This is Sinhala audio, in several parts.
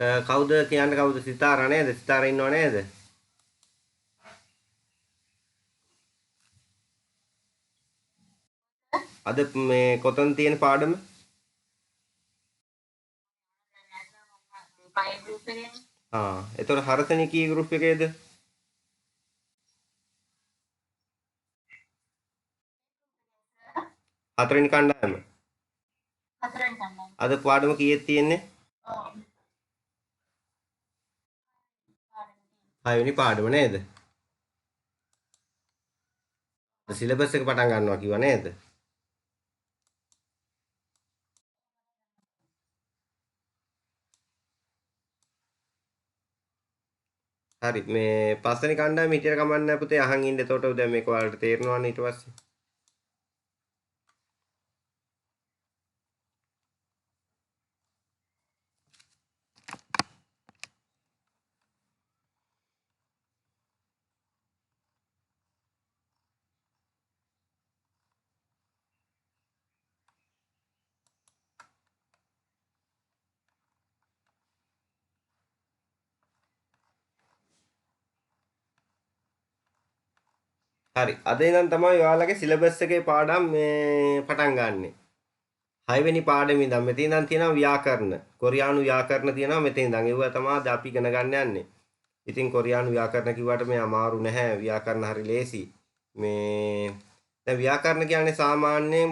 කවුද කියන්න කවුද සිතාරා නේද? සිතාරා ඉන්නව නේද? අද මේ කොතන තියෙන පාඩම? එතකොට හරසනී කී ගෲප් එකේද? හතරවෙනි කණ්ඩායම. අද පාඩම කීයක් තියෙන්නේ? 6 වෙනි පාඩම නේද? සිලබස් එක පටන් ගන්නවා කිව්වා නේද? හරි මේ පස්වෙනි කණ්ඩායම හිටියට කමක් නැහැ පුතේ අහන් ඉන්න. එතකොට දැන් මේක ඔයාලට තේරෙනවනේ ඊට පස්සේ. හරි අද ඉඳන් තමයි ඔයාලගේ සිලබස් එකේ පාඩම් මේ පටන් ගන්නෙ. 6 වෙනි පාඩමේ ඉඳන් මෙතන ඉඳන් තියෙනවා ව්‍යාකරණ. කොරියානු ව්‍යාකරණ තියෙනවා මෙතන ඉඳන්. ඒව තමයි අපි ඉගෙන ගන්න යන්නේ. ඉතින් කොරියානු ව්‍යාකරණ කිව්වට මේ අමාරු නැහැ. ව්‍යාකරණ හරි ලේසි. මේ දැන් ව්‍යාකරණ කියන්නේ සාමාන්‍යයෙන්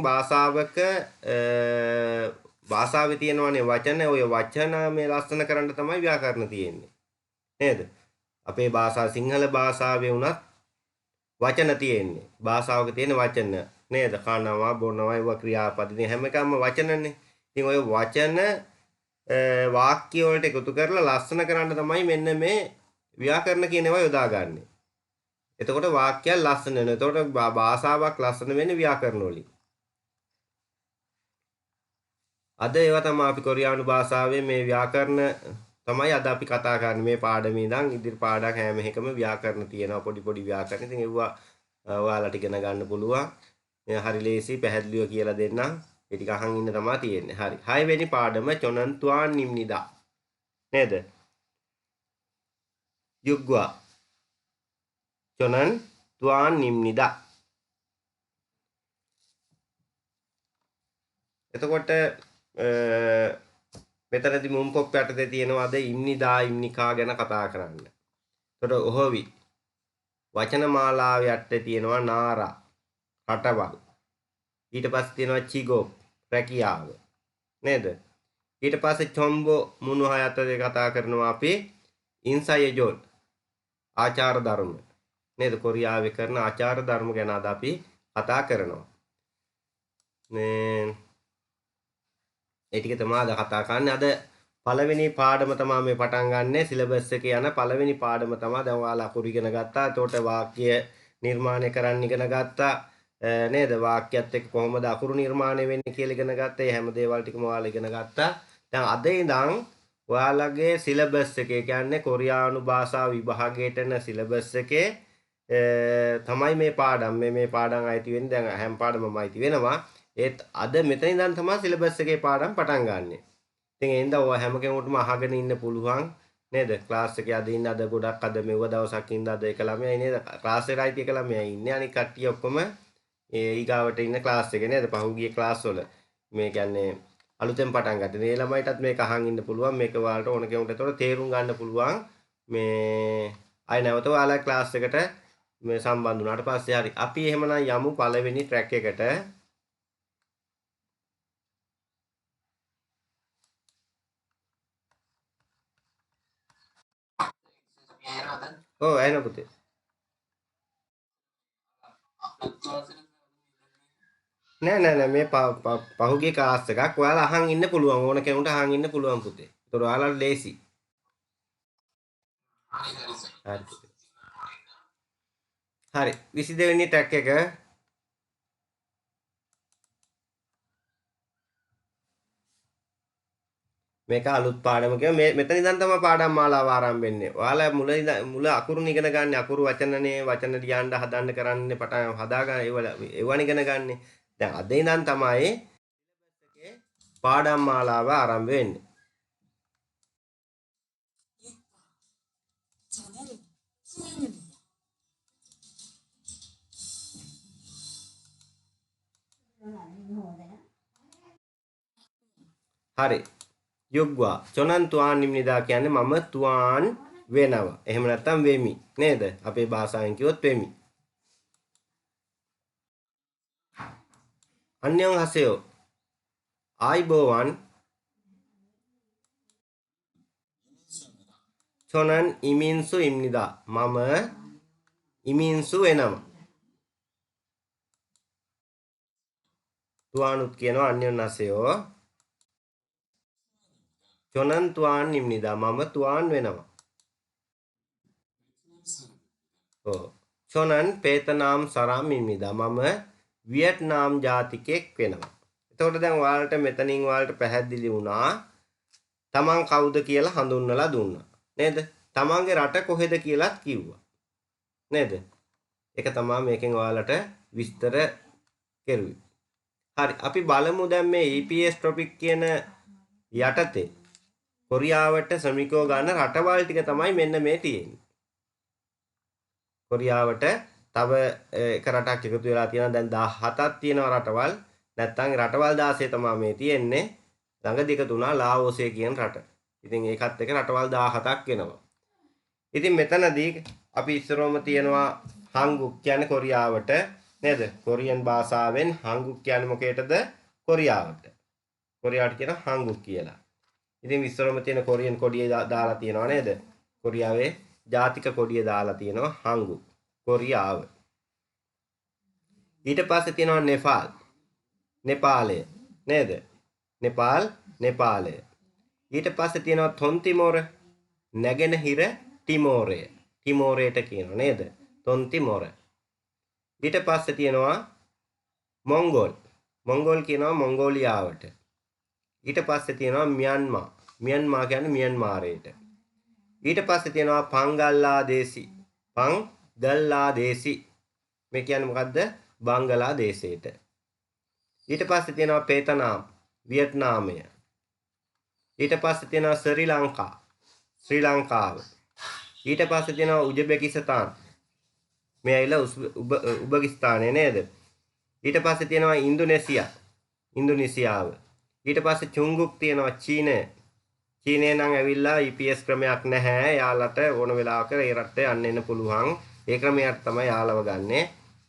භාෂාවේ තියෙනවනේ වචන. ඔය වචන මේ ලස්සන කරන්න තමයි ව්‍යාකරණ තියෙන්නේ. නේද? අපේ භාෂාව සිංහල භාෂාවේ වුණත් වචන තියෙන්නේ. භාෂාවක තියෙන වචන නේද? කනවා බොනවා ඒවා ක්‍රියාපදින හැම එකම වචනනේ. ඉතින් ඔය වචන වාක්‍ය වලට එකතු කරලා ලස්සන කරන්න තමයි මෙන්න මේ ව්‍යාකරණ කියන ඒවා යොදාගන්නේ. එතකොට වාක්‍යයක් ලස්සන වෙනවා. එතකොට භාෂාවක් ලස්සන වෙන්නේ ව්‍යාකරණ වලින්. අද ඒවා තමයි අපි කොරියානු භාෂාවේ මේ ව්‍යාකරණ තමයි අද අපි කතා කරන්නේ මේ පාඩමේ ඉඳන් ඉදිරි පාඩම් හැම එකම ව්‍යාකරණ තියෙනවා පොඩි පොඩි ව්‍යාකරණ. ඉතින් ඒවා ඔයාලට ඉගෙන ගන්න පුළුවන්. මේ හරි ලේසි පැහැදිලිව කියලා දෙන්නම්. ඒ ටික අහන් ඉන්න තමයි තියෙන්නේ. හරි. 6 වෙනි පාඩම චොනන් තුවාන් නිම්නිදා. නේද? යුග්වා. චොනන් තුවාන් නිම්නිදා. එතකොට මෙතනදී මුම් පොප් යටතේ තියෙනවාද ඉම්නිදා ඉම්නිකා ගැන කතා කරන්න. එතකොට ඔහොවි වචන මාලාව යටතේ තියෙනවා නාරා රටවල්. ඊට පස්සේ තියෙනවා චිගෝ රැකියාව. නේද? ඊට පස්සේ චොම්බෝ මුනුහ යටතේ කතා කරනවා අපි ඉන්සයජොල් ආචාර ධර්ම. නේද? කොරියාවේ කරන ආචාර ධර්ම ගැන අද අපි කතා කරනවා. මේ ඒ ටික තමයි අද කතා කරන්නේ. අද පළවෙනි පාඩම තමයි මේ පටන් ගන්නෙ. සිලබස් එකේ යන පළවෙනි පාඩම තමයි දැන් ඔයාලා අකුරු ඉගෙන ගත්තා. එතකොට වාක්‍ය නිර්මාණය කරන්න ඉගෙන ගත්තා. නේද? වාක්‍යයත් එක්ක කොහොමද අකුරු නිර්මාණය වෙන්නේ කියලා ඉගෙන ගත්තා. මේ හැම දේවල් ටිකම ඔයාලා ඉගෙන ගත්තා. දැන් අද ඉඳන් ඔයාලගේ සිලබස් එකේ කියන්නේ කොරියානු භාෂා විභාගයට යන සිලබස් එකේ තමයි මේ පාඩම් මේ පාඩම් අයිති වෙන්නේ. දැන් හැම පාඩමම අයිති වෙනවා. ඒත් අද මෙතන ඉඳන් තමයි සිලබස් එකේ පාඩම් පටන් ගන්නෙ. ඉතින් ඒ හින්දා ඔය හැම කෙනෙකුටම අහගෙන ඉන්න පුළුවන් නේද? ක්ලාස් එකේ අද ඉන්න අද ගොඩක් අද මෙව දවසක් ඉඳ අද එක ළමයි නේද? ක්ලාස් එකට අයිති එක ළමයි ඉන්නේ. අනික කට්ටිය ඔක්කොම ඒ ඊගාවට ඉන්න ක්ලාස් එකේ නේද? පහුගිය ක්ලාස් වල මේ කියන්නේ අලුතෙන් පටන් ගත්තේ. මේ ළමයිටත් මේක අහන් ඉන්න පුළුවන්. මේක ඔයාලට ඕන කෙනෙකුට ඒතකොට තේරුම් ගන්න පුළුවන්. මේ අය නැවත ඔයාලා ක්ලාස් එකට මේ සම්බන්ධ වුණාට පස්සේ හරි. අපි එහෙමනම් යමු පළවෙනි ට්‍රැක් එකට. ඔව් ඇහෙන පුතේ. නෑ මේ පහුගිය ක්ලාස් එකක් ඔයාලා අහන් ඉන්න පුළුවන් ඕන කෙනෙකුට අහන් ඉන්න පුළුවන් පුතේ. ඒතර ඔයාලට ලේසි. හරි. හරි 22 වෙනි ටැග් එක මේක අලුත් පාඩමක මෙතන ඉඳන් තමයි පාඩම් මාලාව ආරම්භ වෙන්නේ. ඔයාලා මුල අකුරු ඉගෙන ගන්න අකුරු වචනනේ වචන ලියන්න හදන්න කරන්නේ පටන් හදාගන්න ඒවන ඉගෙන ගන්න. දැන් අද ඉඳන් තමයි පාඩම් මාලාව ආරම්භ වෙන්නේ. හරි. යුග්වා චොනන් තුවාන් නිම්නිදා කියන්නේ මම තුවාන් වෙනවා. එහෙම නැත්නම් වෙමි. නේද? අපේ භාෂාවෙන් කිව්වොත් වෙමි. අන්‍යං හසයෝ ආයිබෝවන් චොනන් ඉමින්සු ඉම්නිදා මම ඉමින්සු වෙනවා. තුවානුත් කියනවා අන්‍යං හසයෝ චොනන් තුවාන් නිම්නිදා මම තුවාන් වෙනවා. චොනන් පේතනාම් සරාම් ඉම්නිදා මම වියට්නාම් ජාතිකයෙක් වෙනවා. එතකොට දැන් ඔයාලට මෙතනින් ඔයාලට පැහැදිලි වුණා තමන් කවුද කියලා හඳුන්වලා දුන්නා. නේද? තමන්ගේ රට කොහෙද කියලාත් කිව්වා. නේද? ඒක තමයි මේකෙන් ඔයාලට විස්තර කෙරුවේ. හරි අපි බලමු දැන් මේ EPS topic කියන යටතේ කොරියාවට ශ්‍රමිකයෝ ගන්න රටවල් ටික තමයි මෙන්න මේ තියෙන්නේ. කොරියාවට තව එක රටක් එකතු වෙලා තියෙනවා දැන් 17ක් තියෙනවා රටවල්. නැත්තම් රටවල් 16 තමයි මේ තියෙන්නේ. ළඟ දෙක තුනා ලාओසේ කියන රට. ඉතින් ඒකත් එක රටවල් 17ක් වෙනවා. ඉතින් මෙතනදී අපි ඉස්සරවම තියෙනවා හංගුක් කියන්නේ කොරියාවට නේද? කොරියන් භාෂාවෙන් හංගුක් කියන්නේ මොකේටද? කොරියාවට. කොරියාවට කියන හංගුක් කියලා. ඉතින් ඉස්සරවම තියෙන කොරියන් කොඩිය දාලා තියෙනවා නේද? කොරියාවේ ජාතික කොඩිය දාලා තියෙනවා හංගුක්. කොරියාව. ඊට පස්සේ තියෙනවා නෙපාල්. නෙපාලය නේද? නෙපාලය. ඊට පස්සේ තියෙනවා තොන්තිමොර නැගෙනහිර ටිමෝරය. ටිමෝරයට කියනවා නේද? තොන්තිමොර. ඊට පස්සේ තියෙනවා මොංගෝල්. මොංගෝල් කියනවා මොංගෝලියාවට. ඊට පස්සේ තියෙනවා මියන්මා. මියන්මා කියන්නේ මියන්මාරයට. ඊට පස්සේ තියෙනවා පංගල්ලාදේසි. පංගල්ලාදේසි. මේ කියන්නේ මොකද්ද? බංගලාදේශයට. ඊට පස්සේ තියෙනවා පේතනාම් වියට්නාමය. ඊට පස්සේ තියෙනවා ශ්‍රී ලංකා. ශ්‍රී ලංකාව. ඊට පස්සේ තියෙනවා උජ්බෙකිස්තාන්. මේ ඇවිල්ලා උබ්බෙකිස්තානේ නේද? ඊට පස්සේ තියෙනවා ඉන්දුනීසියා. ඉන්දුනීසියාව. ඊට පස්සේ චුංගුක් තියෙනවා චීනය. චීනය නම් ඇවිල්ලා EPS ක්‍රමයක් නැහැ. යාලට ඕන වෙලාවක ඒ රටේ යන්න එන්න පුළුවන්. ඒ ක්‍රමයට තමයි යාලව ගන්නෙ.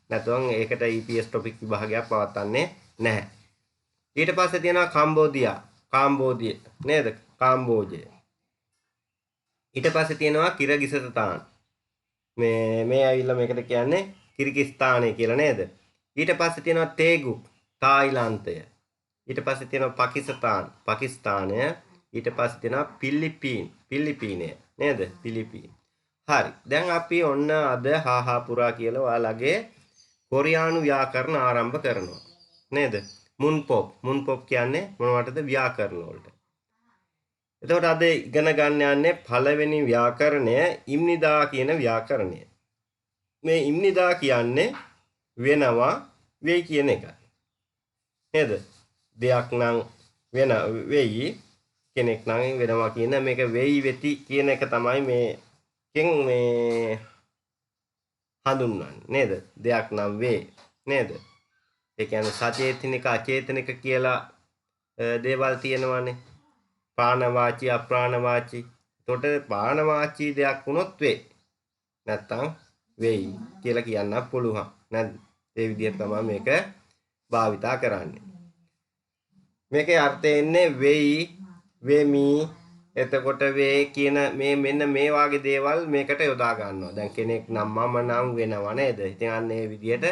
නැත්නම් ඒකට EPS topic විභාගයක් පවත්න්නේ නැහැ. ඊට පස්සේ තියෙනවා කම්බෝදියා. කාම්බෝදිය නේද? කාම්බෝජය. ඊට පස්සේ තියෙනවා කිරගිසස්තාන්. මේ ඇවිල්ලා මේකට කියන්නේ කිර්ගිස්තානය කියලා නේද? ඊට පස්සේ තියෙනවා තේගුක් තායිලන්තය. ඊට පස්සේ තියෙනවා පාකිස්තානය. ඊට පස්සේ තියෙනවා පිලිපීනය නේද? පිලිපීන. හරි. දැන් අපි ඔන්න අද හාහා පුරා කියලා ඔයාලගේ කොරියානු ව්‍යාකරණ ආරම්භ කරනවා. නේද? මුන්පොප් කියන්නේ මොනවටද? ව්‍යාකරණ වලට. එතකොට අද ඉගෙන ගන්න යන්නේ පළවෙනි ව්‍යාකරණය ඉම්නිදා කියන ව්‍යාකරණය. මේ ඉම්නිදා කියන්නේ වෙනවා වෙයි කියන එකයි. නේද? දෙයක් නම් වෙයි කෙනෙක් නම් වෙනවා කියන මේක වෙයි වෙති කියන එක තමයි මේකෙන් මේ හඳුන්වන්නේ නේද? දෙයක් නම් වේ නේද? ඒ කියන්නේ සචේතනික අචේතනික කියලා දේවල් තියෙනවානේ. ප්‍රාණවාචී අප්‍රාණවාචී. එතකොට ප්‍රාණවාචී දෙයක් වුණොත් වේ. නැත්තම් වෙයි කියලා කියන්න පුළුවන්. නේද? ඒ විදිහට තමයි මේක භාවිතා කරන්නේ. මේකේ අර්ථය එන්නේ වෙයි, වෙමි, එතකොට වේ කියන මෙන්න මේ වාගේ දේවල් මේකට යොදා ගන්නවා. දැන් කෙනෙක් නම් මම නම් වෙනවා නේද? ඉතින් අන්න ඒ විදිහට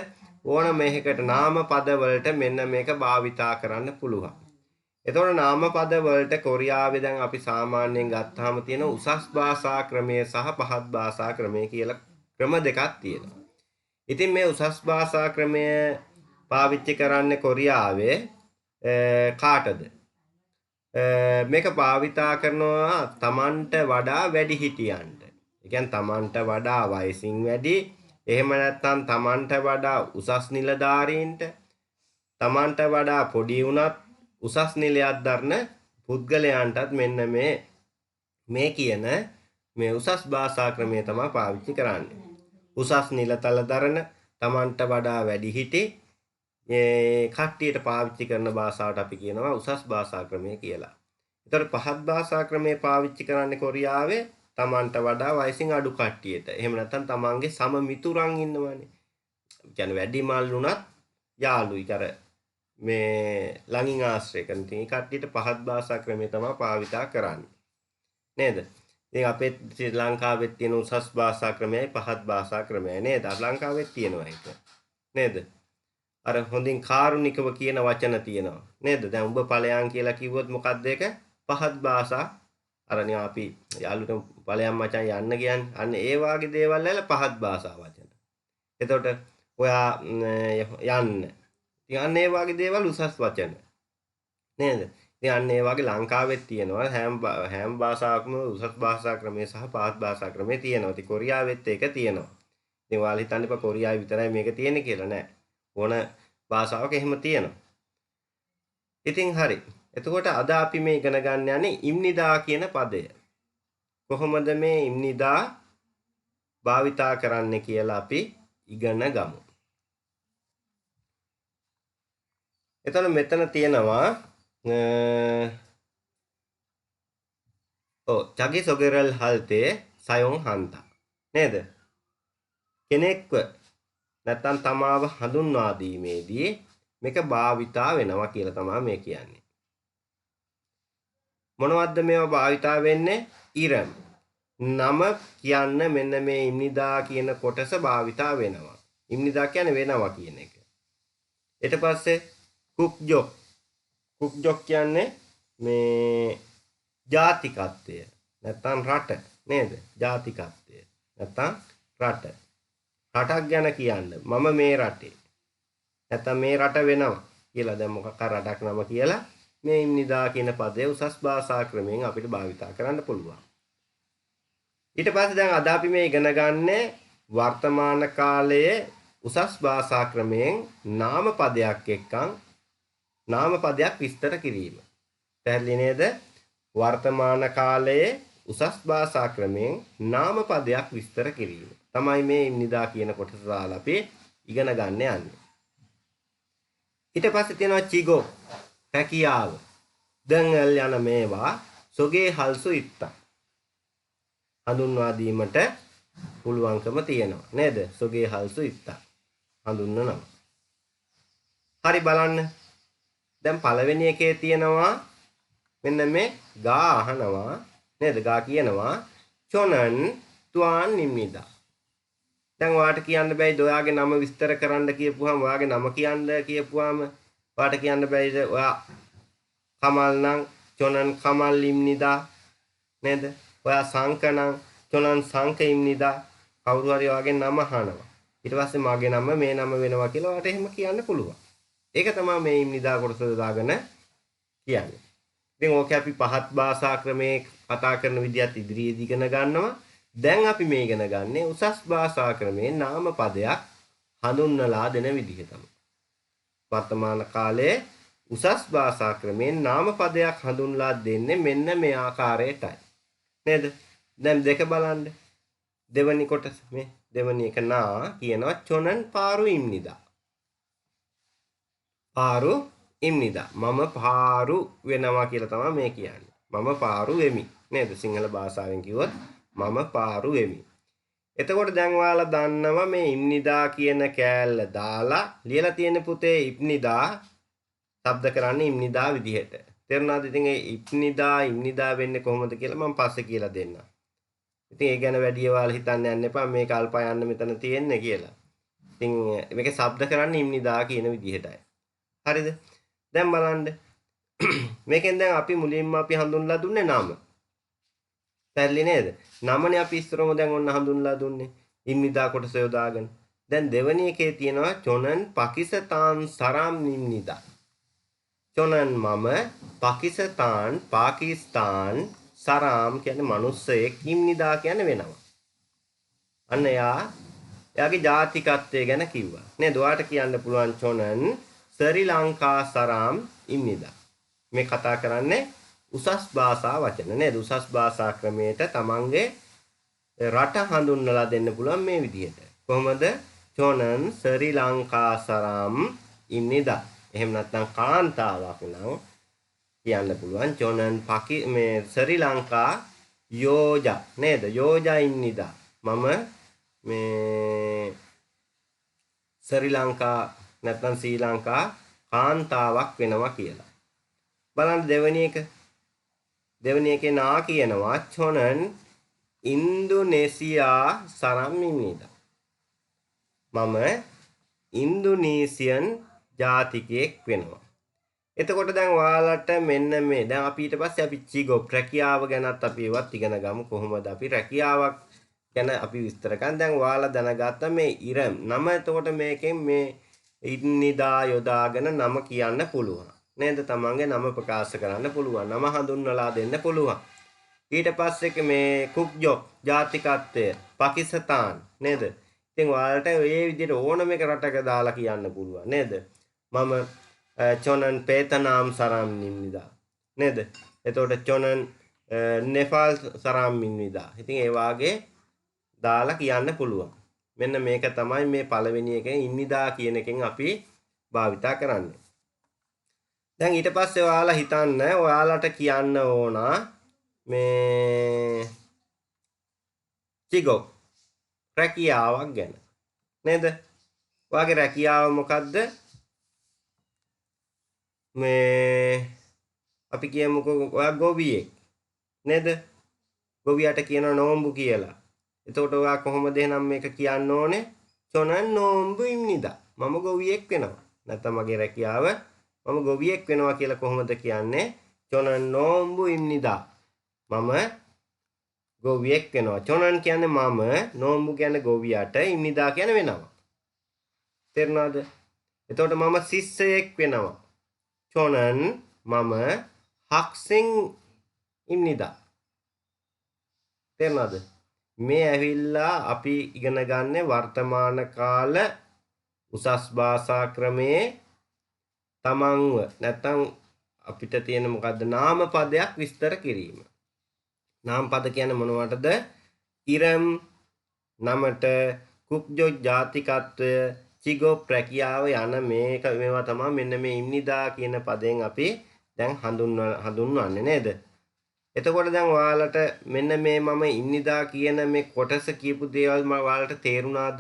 ඕන මේකට නාම පද වලට මෙන්න මේක භාවිතා කරන්න පුළුවන්. එතකොට නාම පද වලට කොරියාවේ දැන් අපි සාමාන්‍යයෙන් ගත්තාම තියෙන උසස් භාෂා ක්‍රමය සහ පහත් භාෂා ක්‍රමය කියලා ක්‍රම දෙකක් තියෙනවා. ඉතින් මේ උසස් භාෂා ක්‍රමය පාවිච්චි කරන්නේ කොරියාවේ කාටද? මේක භාවිතා කරනවා තමන්ට වඩා වැඩිහිටියන්ට. ඒ කියන්නේ තමන්ට වඩා වයසින් වැඩි, එහෙම නැත්නම් තමන්ට වඩා උසස් නිලධාරීන්ට, තමන්ට වඩා පොඩි වුණත් උසස් නිලයක් දරන පුද්ගලයන්ටත් මෙන්න මේ කියන මේ උසස් භාෂා ක්‍රමය තමයි පාවිච්චි කරන්නේ. උසස් නිලතල දරන Tamanට වඩා වැඩිහිටි කට්ටියට පාවිච්චි කරන භාෂාවට අපි කියනවා උසස් භාෂා ක්‍රමය කියලා. ඒතර පහත් භාෂා ක්‍රමය පාවිච්චි කරන්නේ කොරියාවේ Tamanට වඩා වයසින් අඩු කට්ටියට. එහෙම නැත්නම් Tamanගේ සම මිතුරන් ඉන්නවනේ. කියන්නේ වැඩි මල් වුණත් යාළුයි. අර මේ ළඟින් ආශ්‍රය කරන ඉතින් කට්ටියට පහත් භාෂා ක්‍රමය තමයි භාවිතා කරන්නේ. නේද? ඉතින් අපේ ශ්‍රී ලංකාවෙත් තියෙන උසස් භාෂා ක්‍රමයයි පහත් භාෂා ක්‍රමයයි නේද? ලංකාවෙත් තියෙනවා ඒක. නේද? අර හොඳින් කාරුණිකව කියන වචන තියෙනවා. නේද? දැන් ඔබ ඵලයන් කියලා කිව්වොත් මොකක්ද ඒක? පහත් භාෂා අරනේ අපි යාළුවට ඵලයන් මචං යන්න කියන්නේ. අන්න ඒ වාගේ දේවල් වල පහත් භාෂා වචන. එතකොට ඔයා යන්න. ඉතින් අන්න ඒ වාගේ දේවල් උසස් වචන. නේද? ඉතින් අන්න ඒ වගේ ලංකාවෙත් තියෙනවා හැම භාෂාවකම උසස් භාෂා ක්‍රමය සහ පහත් භාෂා ක්‍රමය තියෙනවා. ඉතින් කොරියාවෙත් ඒක තියෙනවා. ඉතින් ඔයාලා හිතන්න එපා කොරියාවේ විතරයි මේක තියෙන්නේ කියලා නෑ. ඕන භාෂාවක එහෙම තියෙනවා. ඉතින් හරි. එතකොට අද අපි මේ ඉගෙන ගන්න යන්නේ ඉම්නිදා කියන පදය. කොහොමද මේ ඉම්නිදා භාවිතා කරන්නේ කියලා අපි ඉගෙන ගමු. එතන මෙතන තියෙනවා 자기 소개를 할 때 사용한다. නේද? කෙනෙක්ව නැත්තම් තමාව හඳුන්වා දීමේදී මේක භාවිතා වෙනවා කියලා තමයි මේ කියන්නේ. මොනවද්ද මේවා භාවිතා වෙන්නේ? ඉරම්. නම කියන්න මෙන්න මේ ඉම්නිදා කියන කොටස භාවිතා වෙනවා. ඉම්නිදා කියන්නේ වෙනවා කියන එක. ඊට පස්සේ කුක්ජොක්. කුක්ජොක් කියන්නේ මේ ජාතිකත්වය. නැත්තම් රට නේද? ජාතිකත්වය. නැත්තම් රට. රටක් ගැන කියන්න. මම මේ රටේ. නැත්තම් මේ රට වෙනවා කියලා දැන් මොකක් හරි රටක් නම කියලා මේ ඉම්නිදා කියන පදේ උසස් භාෂා ක්‍රමයෙන් අපිට භාවිතා කරන්න පුළුවන්. ඊට පස්සේ දැන් අද අපි මේ ඉගෙන ගන්නේ වර්තමාන කාලයේ උසස් භාෂා ක්‍රමයෙන් නාම පදයක් එක්කන් නාම පදයක් විස්තර කිරීම. පැහැදිලි නේද? වර්තමාන කාලයේ උසස් භාෂා ක්‍රමයෙන් නාම පදයක් විස්තර කිරීම. තමයි මේ ඉම්නිදා කියන කොටස දාලා අපි ඉගෙන ගන්න යන්නේ. ඊට පස්සේ තියෙනවා චිගෝ හැකියාව. දංගල් යන මේවා සොගේ හල්සු ඉත්තා. හඳුන්වා දීමට පුළුවන්කම තියෙනවා නේද? සොගේ හල්සු ඉත්තා. හඳුන්වනවා. හරි බලන්න. දැන් පළවෙනි එකේ තියෙනවා මෙන්න මේ ගා අහනවා නේද? ගා කියනවා චොනන් තුවාන් නිම්නිදා. දැන් ඔයාට කියන්න බෑයිද ඔයාගේ නම විස්තර කරන්න කියපුවාම ඔයාගේ නම කියන්න කියපුවාම ඔයාට කියන්න බෑයිද ඔයා කමල් නම් චොනන් කමල් ඉම්නිදා නේද? ඔයා සංක නම් චොනන් සංක ඉම්නිදා. කවුරු හරි ඔයාගේ නම අහනවා. ඊට පස්සේ මගේ නම මේ නම වෙනවා කියලා ඔයාට එහෙම කියන්න පුළුවන්. ඒක තමයි මේ ඉම්නිදා කොටස දාගෙන කියන්නේ. ඉතින් ඕකේ අපි පහත් භාෂා ක්‍රමයේ කතා කරන විදිහත් ඉදිරියේදී ඉගෙන ගන්නවා. දැන් අපි මේ ඉගෙන ගන්නේ උසස් භාෂා ක්‍රමයේ නාම පදයක් හඳුන්වලා දෙන විදිහ තමයි. වර්තමාන කාලයේ උසස් භාෂා ක්‍රමයේ නාම පදයක් හඳුන්වලා දෙන්නේ මෙන්න මේ ආකාරයටයි. නේද? දැන් දෙක බලන්න. දෙවනි කොටස මේ දෙවනි එක නා කියනවා චොනන් පාරු ඉම්නිදා. පාරු ඉම්නිදා. මම පාරු වෙනවා කියලා තමයි මේ කියන්නේ. මම පාරු වෙමි. නේද? සිංහල භාෂාවෙන් කිව්වොත් මම පාරු වෙමි. එතකොට දැන් ඔයාලා දන්නවා මේ ඉම්නිදා කියන කෑල්ල දාලා ලියලා තියෙන පුතේ ඉම්නිදා શબ્ද කරන්නේ ඉම්නිදා විදිහට. තේරුණාද? ඉතින් ඒ ඉම්නිදා වෙන්නේ කොහොමද කියලා මම පස්සේ කියලා දෙන්නම්. ඉතින් ඒ ගැන වැඩි ඔයාලා හිතන්න යන්න එපා මේක අල්පා යන්න මෙතන තියෙන්නේ කියලා. ඉතින් මේකේ શબ્ද කරන්නේ ඉම්නිදා කියන විදිහටයි. හරිද? දැන් බලන්න. මේකෙන් දැන් අපි මුලින්ම අපි හඳුන්ලා දුන්නේ නම. පැහැදිලි නේද? නමනේ අපි ඉස්සරම දැන් ඔන්න හඳුන්ලා දුන්නේ. ඉම්නිදා කොටස යොදාගෙන. දැන් දෙවෙනි එකේ තියෙනවා චොනන් පාකිස්තාන් සරම් ඉම්නිදා. චොනන් මම පාකිස්තාන් සරම් කියන්නේ මිනිස්සෙක් ඉම්නිදා කියන්නේ වෙනවා. අන්න එයාගේ ජාතිකත්වය ගැන කිව්වා. නේද? ඔයාට කියන්න පුළුවන් චොනන් ශ්‍රී ලංකා සරම් ඉම්නිදා. මේ කතා කරන්නේ උසස් භාෂා වචන නේද? උසස් භාෂා ක්‍රමයට තමන්ගේ රට හඳුන්වලා දෙන්න පුළුවන් මේ විදිහට. කොහොමද? චොනන් ශ්‍රී ලංකා සරම් ඉන්නිදා. එහෙම නැත්නම් කාන්තාවක් නම් කියන්න පුළුවන් චොනන් මේ ශ්‍රී ලංකා යෝජා නේද? යෝජා ඉන්නිදා. මම මේ ශ්‍රී ලංකා නැත්නම් ශ්‍රී ලංකා කාන්තාවක් වෙනවා කියලා. බලන්න දෙවෙනි එකේ නා කියනවා චොනන් ඉන්දුනේසියා සරම් ඉන්නිදා. මම ඉන්දුනීසියන් ජාතිකයෙක් වෙනවා. එතකොට දැන් ඔයාලට මෙන්න මේ දැන් අපි ඊට පස්සේ අපි චිගොප් රැකියාව ගැනත් අපි ඒවත් ඉගෙන ගමු. කොහොමද අපි රැකියාවක් ගැන අපි විස්තර කරන්නේ. දැන් ඔයාලා දැනගත්ත මේ ඉරම් නම. එතකොට මේකෙන් මේ ඉන්නිදා යොදාගෙන නම කියන්න පුළුවන් නේද? තමන්ගේ නම ප්‍රකාශ කරන්න පුළුවන්. නම හඳුන්වලා දෙන්න පුළුවන්. ඊට පස්සේ මේ කුක්ජොක් ජාතිකත්වය පාකිස්තාන් නේද? ඉතින් ඔයාලට මේ විදිහට ඕනම එක රටක දාලා කියන්න පුළුවන් නේද? මම චොනන් පේතනාම් සරම් නිම්නිදා නේද? එතකොට චොනන් නෙපාල් සරම් නිම්නිදා. ඉතින් ඒ වාගේ දාලා කියන්න පුළුවන්. මෙන්න මේක තමයි මේ පළවෙනි එකෙන් ඉන්නිදා කියන එකෙන් අපි භාවිතා කරන්නේ. දැන් ඊට පස්සේ ඔයාලා හිතන්න ඔයාලට කියන්න ඕන මේ චිගොක් රැකියාවක් ගැන නේද? ඔයාගේ රැකියාව මොකද්ද? මේ අපි කියමුකෝ ඔයා ගොවියෙක් නේද? ගොවියට කියන නෝම්බු කියලා. එතකොට ඔයා කොහොමද එහෙනම් මේක කියන්න ඕනේ? චොනන් නෝම්බු ඉම්නිදා. මම ගොවියෙක් වෙනවා. නැත්නම් මගේ රැකියාව මම ගොවියෙක් වෙනවා කියලා කොහොමද කියන්නේ? චොනන් නෝම්බු ඉම්නිදා. මම ගොවියෙක් වෙනවා. චොනන් කියන්නේ මම, නෝම්බු කියන්නේ ගොවියට, ඉම්නිදා කියන්නේ වෙනවා. තේරුණාද? එතකොට මම ශිෂ්‍යයෙක් වෙනවා. චොනන් මම හක්සෙන් ඉම්නිදා. තේරුණාද? මේ ඇවිල්ලා අපි ඉගෙන ගන්න වර්තමාන කාල උසස් භාෂා ක්‍රමයේ තමන්ව නැත්නම් අපිට තියෙන මොකද්ද නාම පදයක් විස්තර කිරීම. නාම පද කියන්නේ මොනවටද? ඉරම් නමට කුක්ජො ජාතිකත්වය චිගොප් රැකියාව යන මේවා තමයි මෙන්න මේ ඉම්නිදා කියන පදයෙන් අපි දැන් හඳුන්වන්නේ නේද? එතකොට දැන් ඔයාලට මෙන්න මේ මම ඉම්නිදා කියන මේ කොටස කියපු දේවල් ඔයාලට තේරුණාද?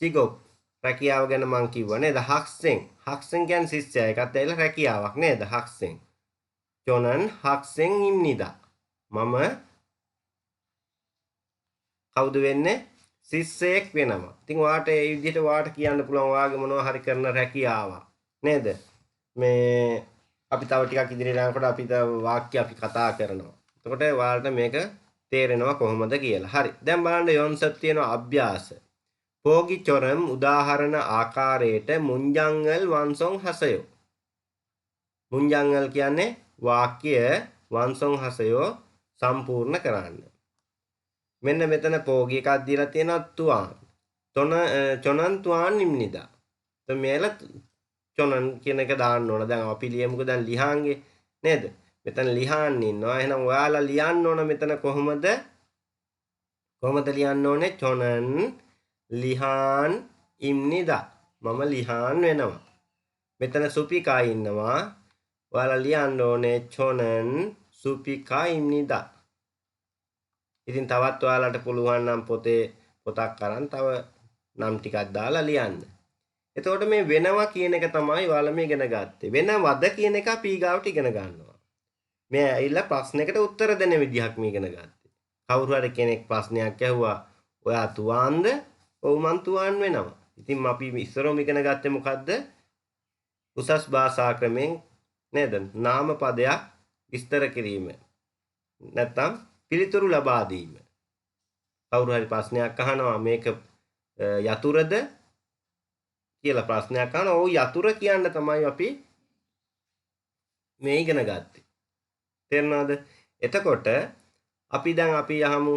චිගොප් රැකියාව ගැන මං කිව්වා නේද? හක්සෙන් කියන්නේ ශිෂ්‍යයා. ඒකත් ඇවිල්ලා රැකියාවක් නේද? හක්සෙන්. චොනන් හක්සෙන් ඉම්නිදා. මම කවුද වෙන්නේ? ශිෂ්‍යයෙක් වෙනවා. ඉතින් ඔයාට මේ විදිහට ඔයාට කියන්න පුළුවන් ඔයාගේ මොනවා හරි කරන රැකියාවක් නේද? මේ අපි තව ටිකක් ඉදිරියට යනකොට අපි වාක්‍ය අපි කතා කරනවා. එතකොට ඔයාලට මේක තේරෙනවා කොහොමද කියලා. හරි. දැන් බලන්න යොන්සත් තියෙනවා අභ්‍යාස. පෝගි චොරම් උදාහරණ ආකාරයට මුංජංගල් වන්සොන් හසයෝ. මුංජංගල් කියන්නේ වාක්‍ය වන්සොන් හසයෝ සම්පූර්ණ කරන්න. මෙන්න මෙතන පෝගි එකක් දීලා තියෙනවා තුවාන්. චොනන් තුවාන් නිම්නිදා. તો මේල චොනන් කියන එක දාන්න ඕන. දැන් අපි ලියමුකෝ දැන් ලිහාන්ගේ නේද? මෙතන ලිහාන් ඉන්නවා. එහෙනම් ඔයාලා ලියන්න ඕන මෙතන කොහොමද? කොහොමද ලියන්න ඕනේ? චොනන් ලිහාන් ඉම්නිදා. මම ලිහාන් වෙනවා. මෙතන සුපිකා ඉන්නවා. ඔයාලා ලියන්න ඕනේ චොනන් සුපිකා ඉම්නිදා. ඉතින් තවත් ඔයාලට පුළුවන් නම් පොතක් අරන් තව නම් ටිකක් දාලා ලියන්න. එතකොට මේ වෙනවා කියන එක තමයි ඔයාලා මේ ඉගෙන ගත්තේ. වෙනවද කියන එක අපි ඊගාවට ඉගෙන ගන්නවා. මේ ඇවිල්ලා ප්‍රශ්නයකට උත්තර දෙන විදිහක් මේ ඉගෙන ගත්තේ. කවුරු හරි කෙනෙක් ප්‍රශ්නයක් ඇහුවා ඔයා තුවාන්ද? ඔව් මං තුවාන් වෙනවා. ඉතින් අපි ඉස්සරම ඉගෙන ගත්තේ මොකද්ද? උසස් භාෂා ක්‍රමෙන් නේද? නාම පදයක් විස්තර කිරීම. නැත්නම් පිළිතුරු ලබා දීම. කවුරු හරි ප්‍රශ්නයක් අහනවා මේක යතුරුද කියලා ප්‍රශ්නයක් අහනවා. ඔව් යතුරු කියන්න තමයි අපි මේ ඉගෙන ගත්තේ. තේරුණාද? එතකොට අපි අහමු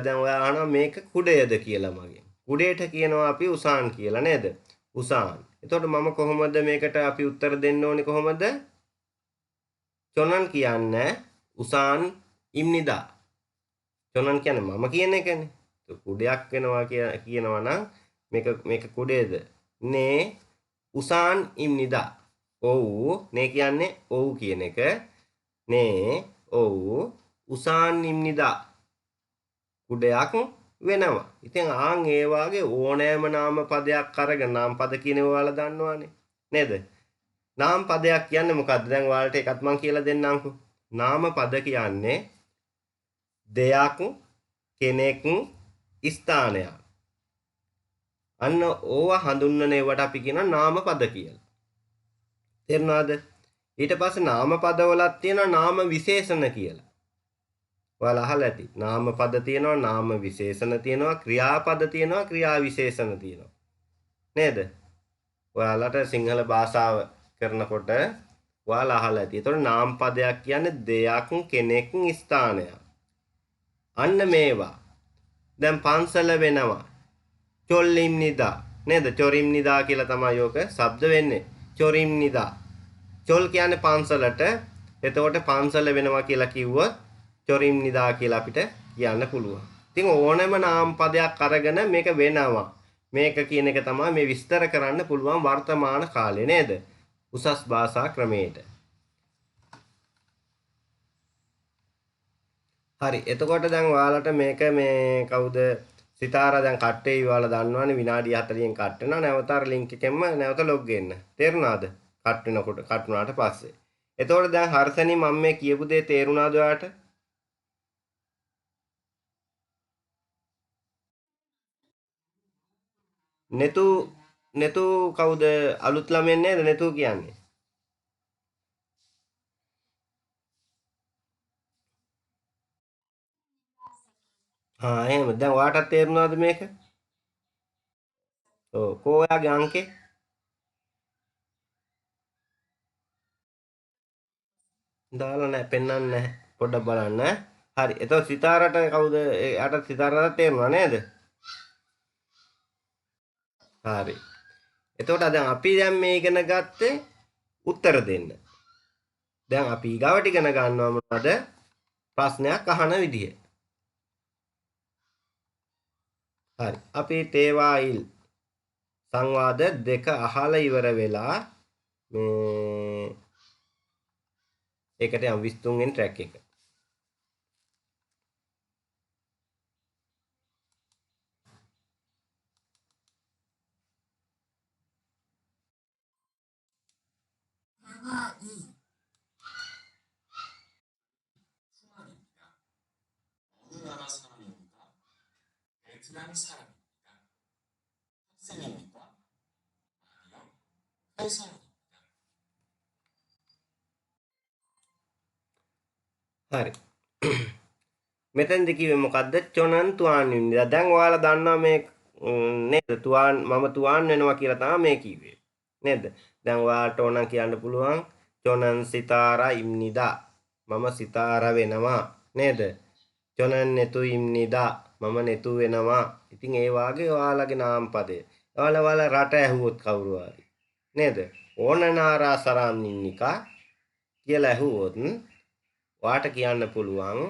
දැන් ඔයා අහනවා මේක කුඩයද කියලා මගෙන්. කුඩේට කියනවා අපි උසාන් කියලා නේද? උසාන්. එතකොට මම කොහොමද මේකට අපි උත්තර දෙන්න ඕනේ කොහොමද? චොනන් කියන්නේ උසාන් ඉම්නිදා. චොනන් කියන්නේ මම කියන එකනේ. කුඩයක් වෙනවා කියනවා නම් මේක කුඩේද? නේ උසාන් ඉම්නිදා. ඔව් නේ කියන්නේ ඔව් කියන එක. නේ ඔව් උසාන් ඉම්නිදා. කුඩයක් වෙනවා. ඉතින් ආන් ඒ වාගේ ඕනෑම නාම පදයක් අරගෙන නාම පද කියන ඒවා ඔයාලා දන්නවනේ. නේද? නාම පදයක් කියන්නේ මොකද්ද? දැන් ඔයාලට එකක් මම කියලා දෙන්නම්කෝ. නාම පද කියන්නේ දෙයක්, කෙනෙක්, ස්ථානයක්. අන්න ඕවා හඳුන්වන ඒවට අපි කියනවා නාම පද කියලා. තේරුණාද? ඊට පස්සේ නාම පදවලක් තියෙනවා නාම විශේෂණ කියලා. ඔයාලා අහලා ඇති. නාම පද තියෙනවා, නාම විශේෂණ තියෙනවා, ක්‍රියාපද තියෙනවා, ක්‍රියා විශේෂණ තියෙනවා. නේද? ඔයාලට සිංහල භාෂාව කරනකොට ඔයාලා අහලා ඇති. ඒතකොට නාම පදයක් කියන්නේ දෙයක්, කෙනෙක්, ස්ථානයක්. අන්න මේවා. දැන් පන්සල වෙනවා. චොල්ලිම්නිදා. නේද? චොරිම්නිදා කියලා තමයි ඔක શબ્ද වෙන්නේ. චොරිම්නිදා. චොල් කියන්නේ පන්සලට. එතකොට පන්සල වෙනවා කියලා කිව්වොත් චොරිම්නිදා කියලා අපිට කියන්න පුළුවන්. ඉතින් ඕනෑම නාම පදයක් අරගෙන මේක වෙනවා. මේක කියන එක තමයි මේ විස්තර කරන්න පුළුවන් වර්තමාන කාලේ නේද? උසස් භාෂා ක්‍රමයට. හරි. එතකොට දැන් ඔයාලට මේක මේ කවුද සිතාරා දැන් කට්ටේ ඔයාලා දන්නවනේ විනාඩි 40න් කට් වෙනවා. නැවත අර ලින්ක් එකෙන්ම නැවත ලොග් වෙන්න. තේරුණාද? කට් වෙනකොට කට් වුණාට පස්සේ. එතකොට දැන් හර්ෂණි මම මේ කියපු දේ තේරුණාද ඔයාලට? නෙතු කවුද අලුත් ළමෙන් නේද නෙතු කියන්නේ? එහෙම. දැන් ඔයාටත් තේරුණාද මේක? ඔව්. කෝ ඔයාගේ අංකේ? දාලා නැහැ, පෙන්වන්නේ නැහැ. පොඩ්ඩක් බලන්න. හරි. එතකොට සිතාරට කවුද? එයාට සිතාරට තේරුණා නේද? හරි. එතකොට දැන් අපි දැන් මේ ඉගෙන ගත්තේ උත්තර දෙන්න. දැන් අපි ඊගාවට ඉගෙන ගන්නවා මොනවද? ප්‍රශ්නයක් අහන විදිය. හරි. අපි තේවායිල් සංවාද දෙක අහලා ඉවර වෙලා මේ ඒකට යම් 23 වෙනි ට්‍රැක් එක. 어느 나라 사람입니까? 베트남 사람입니까? 학생입니까? 아니요, 회사원입니다. හරි. මෙතෙන්දි කිව්වේ මොකද්ද? චොනන් තුවාන් ඉන්නවා. දැන් ඔයාලා දන්නවා මේ නේද? තුවාන් මම තුවාන් වෙනවා කියලා තමයි මේ කිව්වේ. නේද? දැන් ඔයාලට ඕනම් කියන්න පුළුවන් චොනන් සිතාරා ඉම්නිදා. මම සිතාරා වෙනවා. නේද? චොනන් නෙතු ඉම්නිදා. මම නෙතු වෙනවා. ඉතින් ඒ වාගේ ඔයාලගේ නාම පදේ. ඔයාලා රට ඇහුවොත් කවුරු හරි. නේද? ඕනනාරා සරම් නින්නිකා කියලා ඇහුවොත් ඔයාට කියන්න පුළුවන්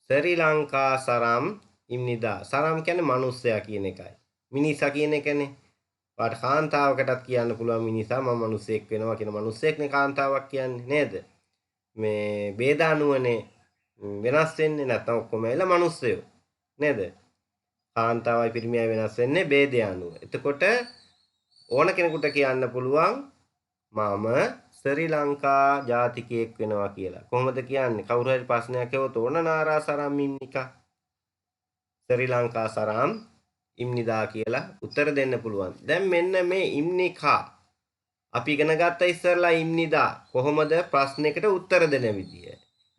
ශ්‍රී ලංකා සරම් ඉම්නිදා. සරම් කියන්නේ මිනිස්සයා කියන එකයි. මිනිසා කියන එකනේ. ඔයාට කාන්තාවකටත් කියන්න පුළුවන් මිනිසා මම මිනිසෙක් වෙනවා කියන මිනිසෙක්නේ කාන්තාවක් කියන්නේ නේද? මේ ભેදානුවනේ වෙනස් වෙන්නේ නැත්නම් ඔක්කොම ඇවිල්ලා මිනිස්සයෝ නේද? කාන්තාවයි පිරිමියයි වෙනස් වෙන්නේ ભેදය අනුව. එතකොට ඕන කෙනෙකුට කියන්න පුළුවන් මම ශ්‍රී ලංකා ජාතිකයෙක් වෙනවා කියලා. කොහොමද කියන්නේ? කවුරු හරි ප්‍රශ්නයක් ඇහුවොත් ඕන නාරා සරම් ඉම්නිකා. ශ්‍රී ලංකා සරම් ඉම්නිදා කියලා උත්තර දෙන්න පුළුවන්. දැන් මෙන්න මේ ඉම්නිකා අපි ඉගෙන ගත්ත ඉස්සරලා ඉම්නිදා කොහොමද ප්‍රශ්නයකට උත්තර දෙන විදිය.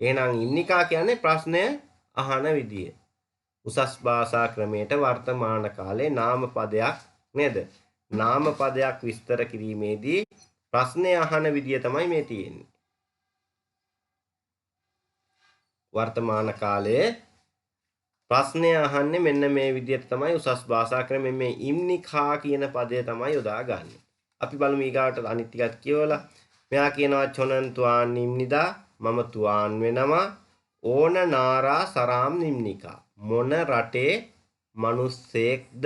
එහෙනම් ඉම්නිකා කියන්නේ ප්‍රශ්නය අහන විදිය. උසස් භාෂා ක්‍රමයට වර්තමාන කාලේ නාම පදයක් නේද? නාම පදයක් විස්තර කිරීමේදී ප්‍රශ්නය අහන විදිය තමයි මේ තියෙන්නේ. වර්තමාන කාලයේ ප්‍රශ්නය අහන්නේ මෙන්න මේ විදිහට තමයි උසස් භාෂා ක්‍රමයෙන් මේ ඉම්නිකා කියන පදය තමයි යොදාගන්නේ. අපි බලමු ඊගාට අනිත් ටිකත් කියවලා. මෙයා කියනවා චොනන් තුවාන් ඉම්නිදා මම තුවාන් වෙනවා. ඕන නාරා සරාම් නිම්නිකා. මොන රටේ මිනිස්සෙක්ද?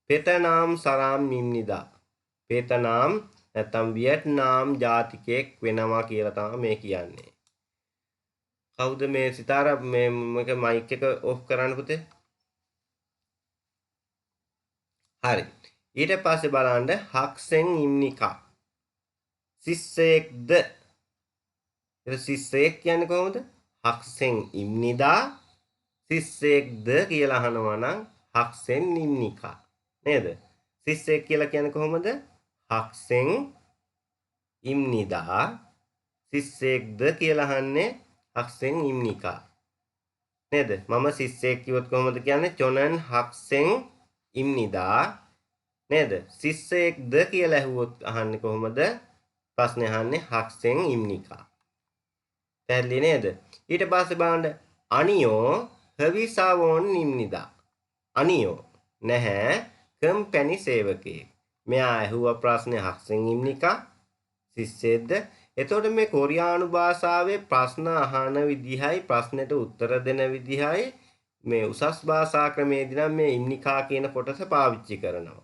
පෙතනාම් සරාම් නිම්නිදා. පෙතනාම් නැත්තම් වියට්නාම් ජාතිකයෙක් වෙනවා කියලා තමයි මේ කියන්නේ. කවුද මේ සිතාර මේ මයික් එක ඔෆ් කරන්න පුතේ? හරි. ඊට පස්සේ බලන්න හක්සෙන් ඉම්නිකා. සිස්සෙක්ද? ඒක සිස්සෙක් කියන්නේ කොහොමද? හක්සෙන් ඉම්නිදා සිස්සෙක්ද කියලා අහනවා නම් හක්සෙන් ඉම්නිකා. නේද? සිස්සෙක් කියලා කියන්නේ කොහොමද? හක්සෙන් ඉම්නිදා සිස්සෙක්ද කියලා අහන්නේ හක්සෙන් ඉම්නිකා. නේද? මම සිස්සෙක් කිව්වොත් කොහොමද කියන්නේ? චොනන් හක්සෙන් ඉම්නිදා. නේද? සිස්සෙක්ද කියලා ඇහුවොත් අහන්නේ කොහොමද? ප්‍රශ්නේ අහන්නේ හක්සෙන් ඉම්නිකා. පැහැදිලි නේද? ඊට පස්සේ බලන්න අනියෝ හවිසාවෝන් ඉම්නිදා. අනියෝ නැහැ කම්පැනි සේවකයෙක්. මෙයා ඇහුවා ප්‍රශ්නේ හක්සෙන් ඉම්නිකා සිස්සෙක්ද? එතකොට මේ කොරියානු භාෂාවේ ප්‍රශ්න අහන විදිහයි ප්‍රශ්නෙට උත්තර දෙන විදිහයි මේ උසස් භාෂා ක්‍රමයේදී නම් මේ ඉම්නිකා කියන කොටස පාවිච්චි කරනවා.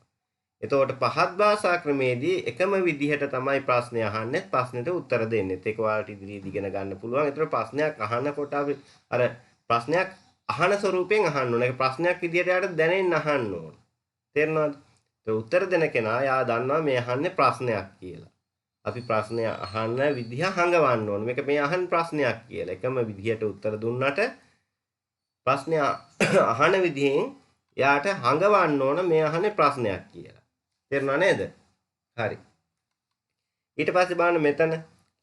එතකොට පහත් භාෂා ක්‍රමයේදී එකම විදිහට තමයි ප්‍රශ්නය අහන්නේ ප්‍රශ්නෙට උත්තර දෙන්නේ. ඒක ඔයාලට ඉදිරියේදී ඉගෙන ගන්න පුළුවන්. ඒතර ප්‍රශ්නයක් අහනකොට අපි අර ප්‍රශ්නයක් අහන ස්වරූපයෙන් අහන්න ඕනේ. ඒක ප්‍රශ්නයක් විදිහට යාට දැනෙන්න අහන්න ඕනේ. තේරෙනවද? ඒක උත්තර දෙන කෙනා යා දන්නවා මේ අහන්නේ ප්‍රශ්නයක් කියලා. අපි ප්‍රශ්නය අහන්න විදිහ හංගවන්න ඕනේ. මේක මේ අහන ප්‍රශ්නයක් කියලා. එකම විදිහට උත්තර දුන්නට ප්‍රශ්නය අහන විදිහෙන් යාට හංගවන්න ඕන මේ අහන්නේ ප්‍රශ්නයක් කියලා. තේරුණා නේද? හරි. ඊට පස්සේ බලන්න මෙතන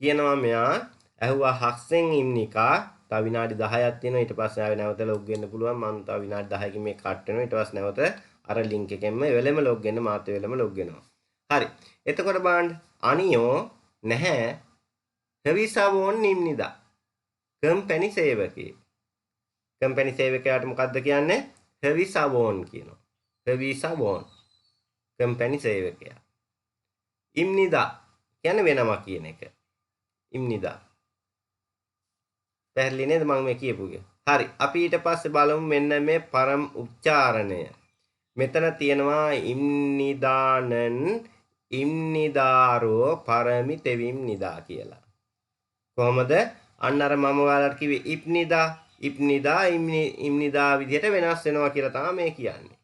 කියනවා මෙයා ඇහුවා හක්සෙන් ඉම්නිකා. තව විනාඩි 10ක් තියෙනවා. ඊට පස්සේ ආවෙ නැවත ලොග් වෙන්න පුළුවන්. මම තව විනාඩි 10කින් මේක කට් වෙනවා. ඊට පස්සේ නැවත අර ලින්ක් එකෙන්ම වෙලෙම ලොග් වෙන්න මාත් වෙලෙම ලොග් වෙනවා. හරි. එතකොට බලන්න අනියෝ නැහැ හවිසවෝන් නිම්නිදා. කම්පැනි සේවකයෙක්. කම්පැනි සේවකයාට මොකද්ද කියන්නේ? හවිසවෝන් කියනවා. හවිසවෝන් කම්පැනි සේවකයා. ඉම්නිදා කියන්නේ වෙනවා කියන එක. ඉම්නිදා. පැහැදිලි නේද මම මේ කියපුවේ? හරි. අපි ඊට පස්සේ බලමු මෙන්න මේ පරම උච්චාරණය. මෙතන තියෙනවා ඉම්නිදානන් ඉම්නිදාරෝ පරමි තෙවිම් නිදා කියලා. කොහොමද? අන්න අර මම ඔයාලට කිව්වේ ඉප්නිදා ඉප්නිදා ඉම්නිදා විදිහට වෙනස් වෙනවා කියලා තමයි මේ කියන්නේ.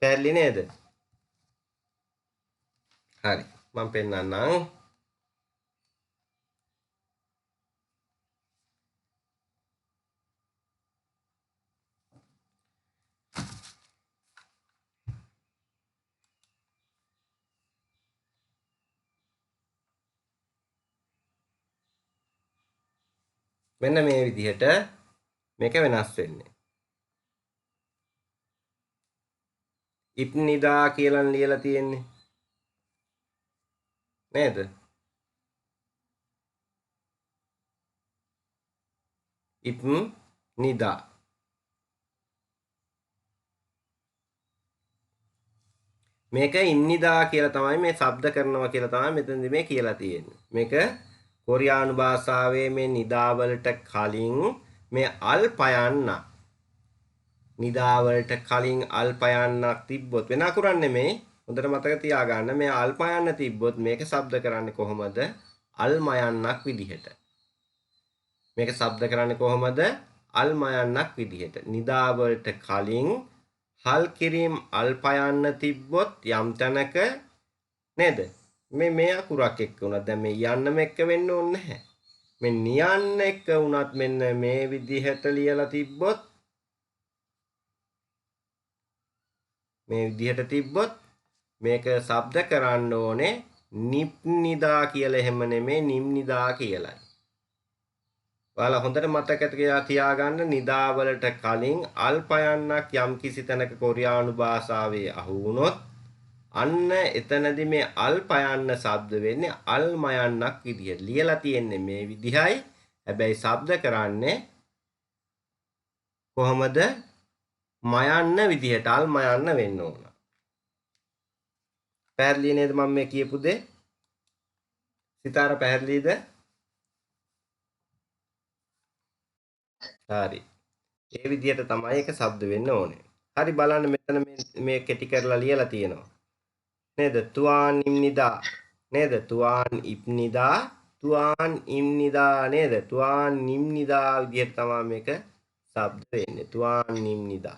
පැහැදිලි නේද? හරි. මම පෙන්නන්නම්. මෙන්න මේ විදිහට මේක වෙනස් වෙන්නේ. ඉප්නිදා කියලා ලියලා තියෙන්නේ. නේද? ඉප්නිදා. මේක ඉම්නිදා කියලා තමයි මේ ශබ්ද කරනවා කියලා තමයි මෙතනදී මේ කියලා තියෙන්නේ. මේක කොරියානු භාෂාවේ මේ නිදා වලට කලින් මේ අල් පයන්න නිදා වලට කලින් අල් පයන්නක් තිබ්බොත් වෙන අකුරක් නෙමෙයි. හොඳට මතක තියාගන්න මේ අල් පයන්න තිබ්බොත් මේක ශබ්ද කරන්නේ කොහොමද? අල් මයන්නක් විදිහට. මේක ශබ්ද කරන්නේ කොහොමද? අල් මයන්නක් විදිහට. නිදා වලට කලින් හල් කිරීම අල්පයන්න තිබ්බොත් යම් තැනක නේද? මේ අකුරක් එක්ක උනත් දැන් මේ යන්නම එක්ක වෙන්න ඕනේ නැහැ. මේ නියන්න එක්ක උනත් මෙන්න මේ විදිහට ලියලා තිබ්බොත් මේ විදිහට තිබ්බොත් මේක ශබ්ද කරන්න ඕනේ නිප්නිදා කියලා. එහෙම නෙමෙයි නිම්නිදා කියලායි. ඔයාලා හොඳට මතක තියාගන්න නිදා වලට කලින් අල්පයන්නක් යම් කිසි තැනක කොරියානු භාෂාවේ අහු වුණොත් අන්න එතනදී මේ අල්පයන්න ශබ්ද වෙන්නේ අල්මයන්නක් විදියට. ලියලා තියෙන්නේ මේ විදිහයි. හැබැයි ශබ්ද කරන්නේ කොහොමද? මයන්න විදිහට අල්මයන්න වෙන්න ඕන. පැහැදිලි නේද මම මේ කියපු දේ? සිතාර පැහැදිලිද? හරි. ඒ විදිහට තමයි ඒක ශබ්ද වෙන්න ඕනේ. හරි බලන්න මෙතන මේ කෙටි කරලා ලියලා තියෙනවා. නේද? තුවාන් ඉම්නිදා නේද? තුවාන් ඉබ්නිදා තුවාන් ඉම්නිදා නේද? තුවාන් නිම්නිදා විදිහට තමයි මේක ශබ්ද වෙන්නේ. තුවාන් නිම්නිදා.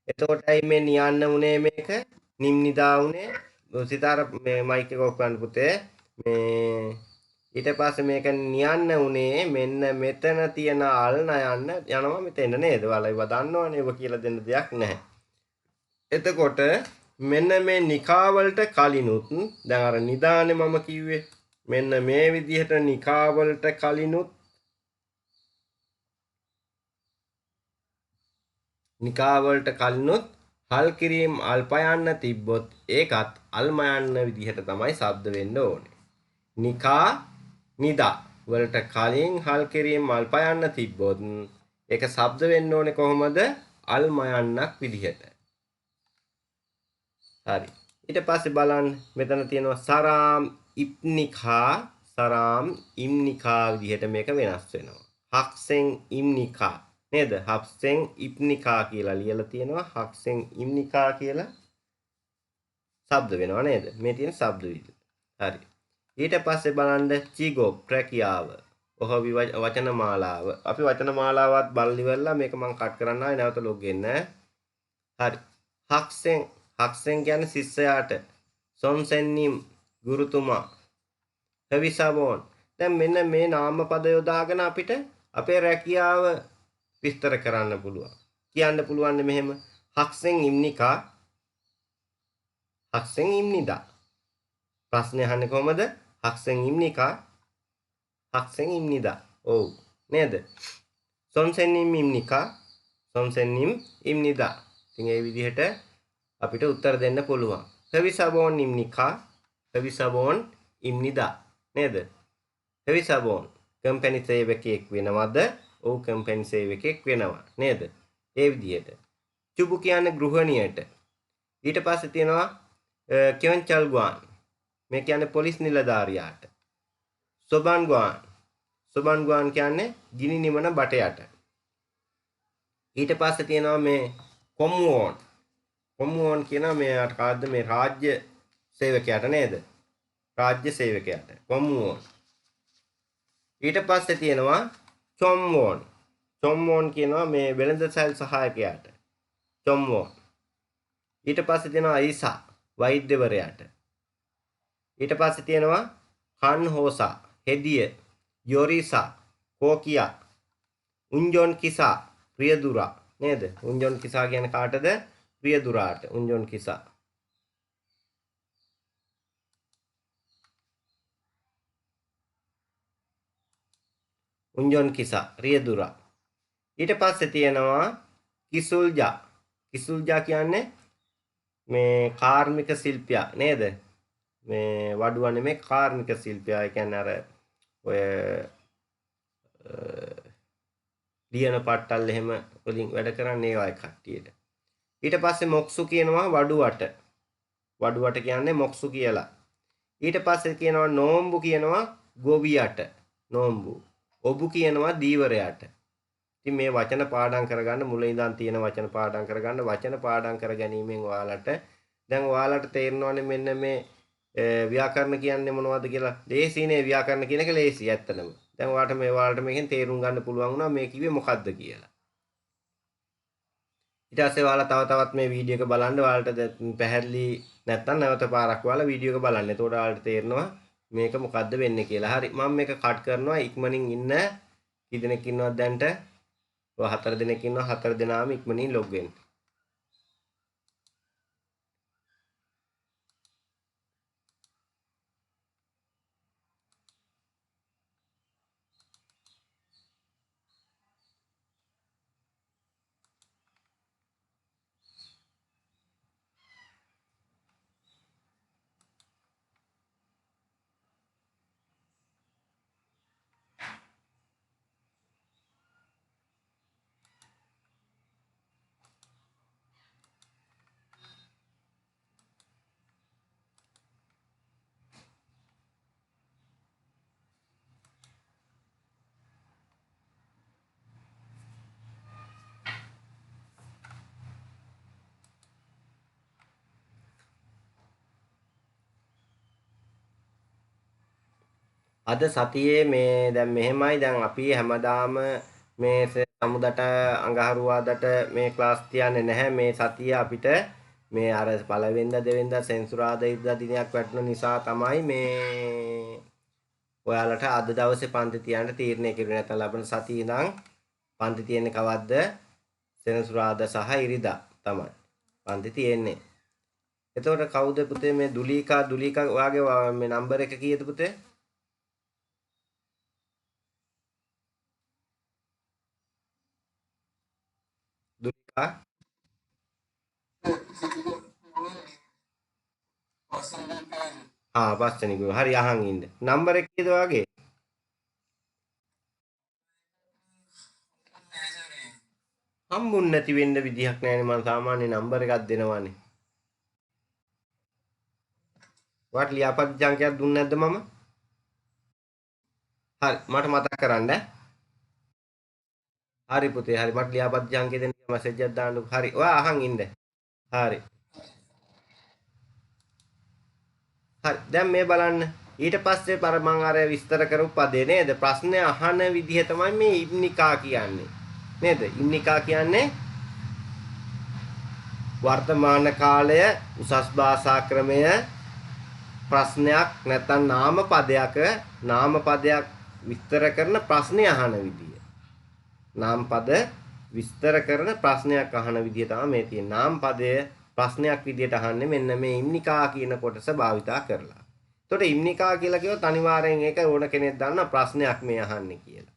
එතකොටයි මේ නියන්න උනේ මේක නිම්නිදා උනේ. සිතාර මේ මයික් එක ඔෆ් කරන්න පුතේ. මේ ඊට පස්සේ මේක නියන්න උනේ මෙන්න මෙතන තියෙන අල් නයන්න යනවා මෙතෙන්න නේද? ඔයාලා ඒව දන්නවනේ. ඔබ කියලා දෙන්න දෙයක් නැහැ. එතකොට මෙන්න මේ නිකා වලට කලිනුත් දැන් අර නිදානේ මම කිව්වේ මෙන්න මේ විදිහට නිකා වලට කලිනුත් නිකා වලට කලිනුත් හල් කිරීම අල්ප යන්න තිබ්බොත් ඒකත් අල්ම යන්න විදිහට තමයි ශබ්ද වෙන්න ඕනේ. නිකා නිදා වලට කලින් හල් කිරීම අල්ප යන්න තිබ්බොත් ඒක ශබ්ද වෙන්න ඕනේ කොහොමද? අල්ම යන්නක් විදිහට. හරි. ඊට පස්සේ බලන්න මෙතන තියෙනවා සරාම් ඉම්නිකා විදිහට මේක වෙනස් වෙනවා. හක්සෙන් ඉම්නිකා නේද? හක්සෙන් ඉම්නිකා කියලා ලියලා තියෙනවා. හක්සෙන් ඉම්නිකා කියලා ශබ්ද වෙනවා නේද? මේ තියෙන ශබ්ද විදිහ. හරි. ඊට පස්සේ බලන්න චිගෝ ප්‍රක්‍රියාව. වචන මාලාව. අපි වචන මාලාවත් බලලි වෙලා මේක මම කට් කරන්න ආයි නැවත ලොග් වෙන්න. හරි. හක්සෙන් කියන්නේ ශිෂ්‍යයාට. සොන්සෙන්නිම් ගුරුතුමා. හවිසබෝන්. දැන් මෙන්න මේ නාමපද යොදාගෙන අපිට අපේ රැකියාව විස්තර කරන්න පුළුවන්. කියන්න පුළුවන් මෙහෙම හක්සෙන් ඉම්නිකා හක්සෙන් ඉම්නිදා. ප්‍රශ්නේ අහන්නේ කොහමද? හක්සෙන් ඉම්නිකා හක්සෙන් ඉම්නිදා. ඔව් නේද? සොන්සෙන්නිම් ඉම්නිකා සොන්සෙන්නිම් ඉම්නිදා. ඉතින් ඒ විදිහට අපිට උත්තර දෙන්න පුළුවන්. හවිසබෝන් ඉම්නිකා හවිසබෝන් ඉම්නිදා නේද? හවිසබෝන් කම්පැනි සේවකයෙක් වෙනවද? ඔව් කම්පැනි සේවකයෙක් වෙනවා නේද? ඒ විදිහට. චුබු කියන්නේ ගෘහණියට. ඊට පස්සේ තියෙනවා කියොන්චල් ගුවන්. මේ කියන්නේ පොලිස් නිලධාරියාට. සොබන් ගුවන් කියන්නේ ගිනි නිවන බටයට. ඊට පස්සේ තියෙනවා මේ කොමුවෝන් කියනවා මේ කාද්ද මේ රාජ්‍ය සේවකයාට නේද? රාජ්‍ය සේවකයාට කොමුවෝන්. ඊට පස්සේ තියෙනවා චොම්වෝන් කියනවා මේ වෙළඳසැල් සහායකයාට. චොම්වෝන්. ඊට පස්සේ තියෙනවා අයිසා වෛද්‍යවරයාට. ඊට පස්සේ තියෙනවා කන්හෝසා හෙදිය යොරිසා කෝකියා උන්ජොන් කිසා ප්‍රියදුරා නේද? උන්ජොන් කිසා කියන්නේ කාටද? ප්‍රියදුරාට. උන්ජොන් කිසා. උන්ජොන් කිසා ප්‍රියදුරා. ඊට පස්සේ තියෙනවා කිසුල්ජා කියන්නේ මේ කාර්මික ශිල්පියා නේද? මේ වඩුව නෙමේ කාර්මික ශිල්පියා. ඒ කියන්නේ අර ඔය ලියන පට්ටල් එහෙම වලින් වැඩ කරන්නේ ඒ අය කට්ටියට. ඊට පස්සේ මොක්සු කියනවා වඩුවට කියන්නේ මොක්සු කියලා. ඊට පස්සේ කියනවා නෝම්බු කියනවා ගොවියට. නෝම්බු. ඔබු කියනවා දීවරයට. ඉතින් මේ වචන පාඩම් කරගන්න මුල ඉඳන් තියෙන වචන පාඩම් කරගන්න වචන පාඩම් කර ගැනීමෙන් ඔයාලට දැන් ඔයාලට තේරෙනවානේ මෙන්න මේ ව්‍යාකරණ කියන්නේ මොනවද කියලා. ලේසිනේ ව්‍යාකරණ කියන එක ලේසි ඇත්තටම. දැන් ඔයාලට මේකෙන් තේරුම් ගන්න පුළුවන් වුණා මේ කිව්වේ මොකද්ද කියලා. ඊට පස්සේ ඔයාලා තවත් මේ වීඩියෝ එක බලන්න ඔයාලට පැහැදිලි නැත්නම් නැවත පාරක් ඔයාලා වීඩියෝ එක බලන්න. එතකොට ඔයාලට තේරෙනවා මේක මොකද්ද වෙන්නේ කියලා. හරි මම මේක කට් කරනවා ඉක්මනින් ඉන්න කී දෙනෙක් ඉන්නවද දැන්ට? ඔය 4 දෙනෙක් ඉන්නවා 4 දෙනාම ඉක්මනින් ලොග් වෙන්න. අද සතියේ මේ දැන් මෙහෙමයි දැන් අපි හැමදාම මේ සමුදට අඟහරුවාදට මේ ක්ලාස් තියන්නේ නැහැ මේ සතිය අපිට මේ අර පළවෙනිදා දෙවෙනිදා සෙන්සුරාදා ඉරිදා දිනයක් වැටුණ නිසා තමයි මේ ඔයාලට අද දවසේ පන්ති තියන්න තීරණය කෙරුවේ නැත්නම් ලබන සතියේ ඉඳන් පන්ති තියෙන්නේ කවද්ද සෙනසුරාදා සහ ඉරිදා තමයි පන්ති තියෙන්නේ. එතකොට කවුද පුතේ මේ දුලීකා ඔයාගේ මේ නම්බර එක කීයද පුතේ? දුලීකා පස්වෙනි ගුරු හරි අහන් ඉන්න. නම්බර එක කීයද ඔයාගේ? හම්බුන්නේ නැති වෙන්න විදිහක් නැහැනේ මම සාමාන්‍ය නම්බර එකක් දෙනවානේ. වාට ලියාපදිංචි අංකයක් දුන්නේ නැද්ද මම? හරි මට මතක් කරන්න. හරි පුතේ හරි මට ලියාපදිංචි අංකය දෙන්න මැසේජ් එකක් දාන්නකෝ. හරි ඔයා අහන් ඉන්න. හරි. හරි දැන් මේ බලන්න. ඊට පස්සේ මම අර විස්තර කරපු පදේ නේද? ප්‍රශ්න අහන විදිහ තමයි මේ ඉම්නිකා කියන්නේ. නේද? ඉම්නිකා කියන්නේ වර්තමාන කාලය උසස් භාෂා ක්‍රමය ප්‍රශ්නයක් නැත්නම් නාම පදයක් විස්තර කරන ප්‍රශ්න අහන විදිය. නාම පද විස්තර කරන ප්‍රශ්නයක් අහන විදිය තමයි මේ තියෙන්නේ. නාම පදය ප්‍රශ්නයක් විදියට අහන්නේ මෙන්න මේ ඉම්නිකා කියන කොටස භාවිතා කරලා. එතකොට ඉම්නිකා කියලා කිව්වොත් අනිවාර්යෙන් ඒක ඕන කෙනෙක් දන්න ප්‍රශ්නයක් මේ අහන්නේ කියලා.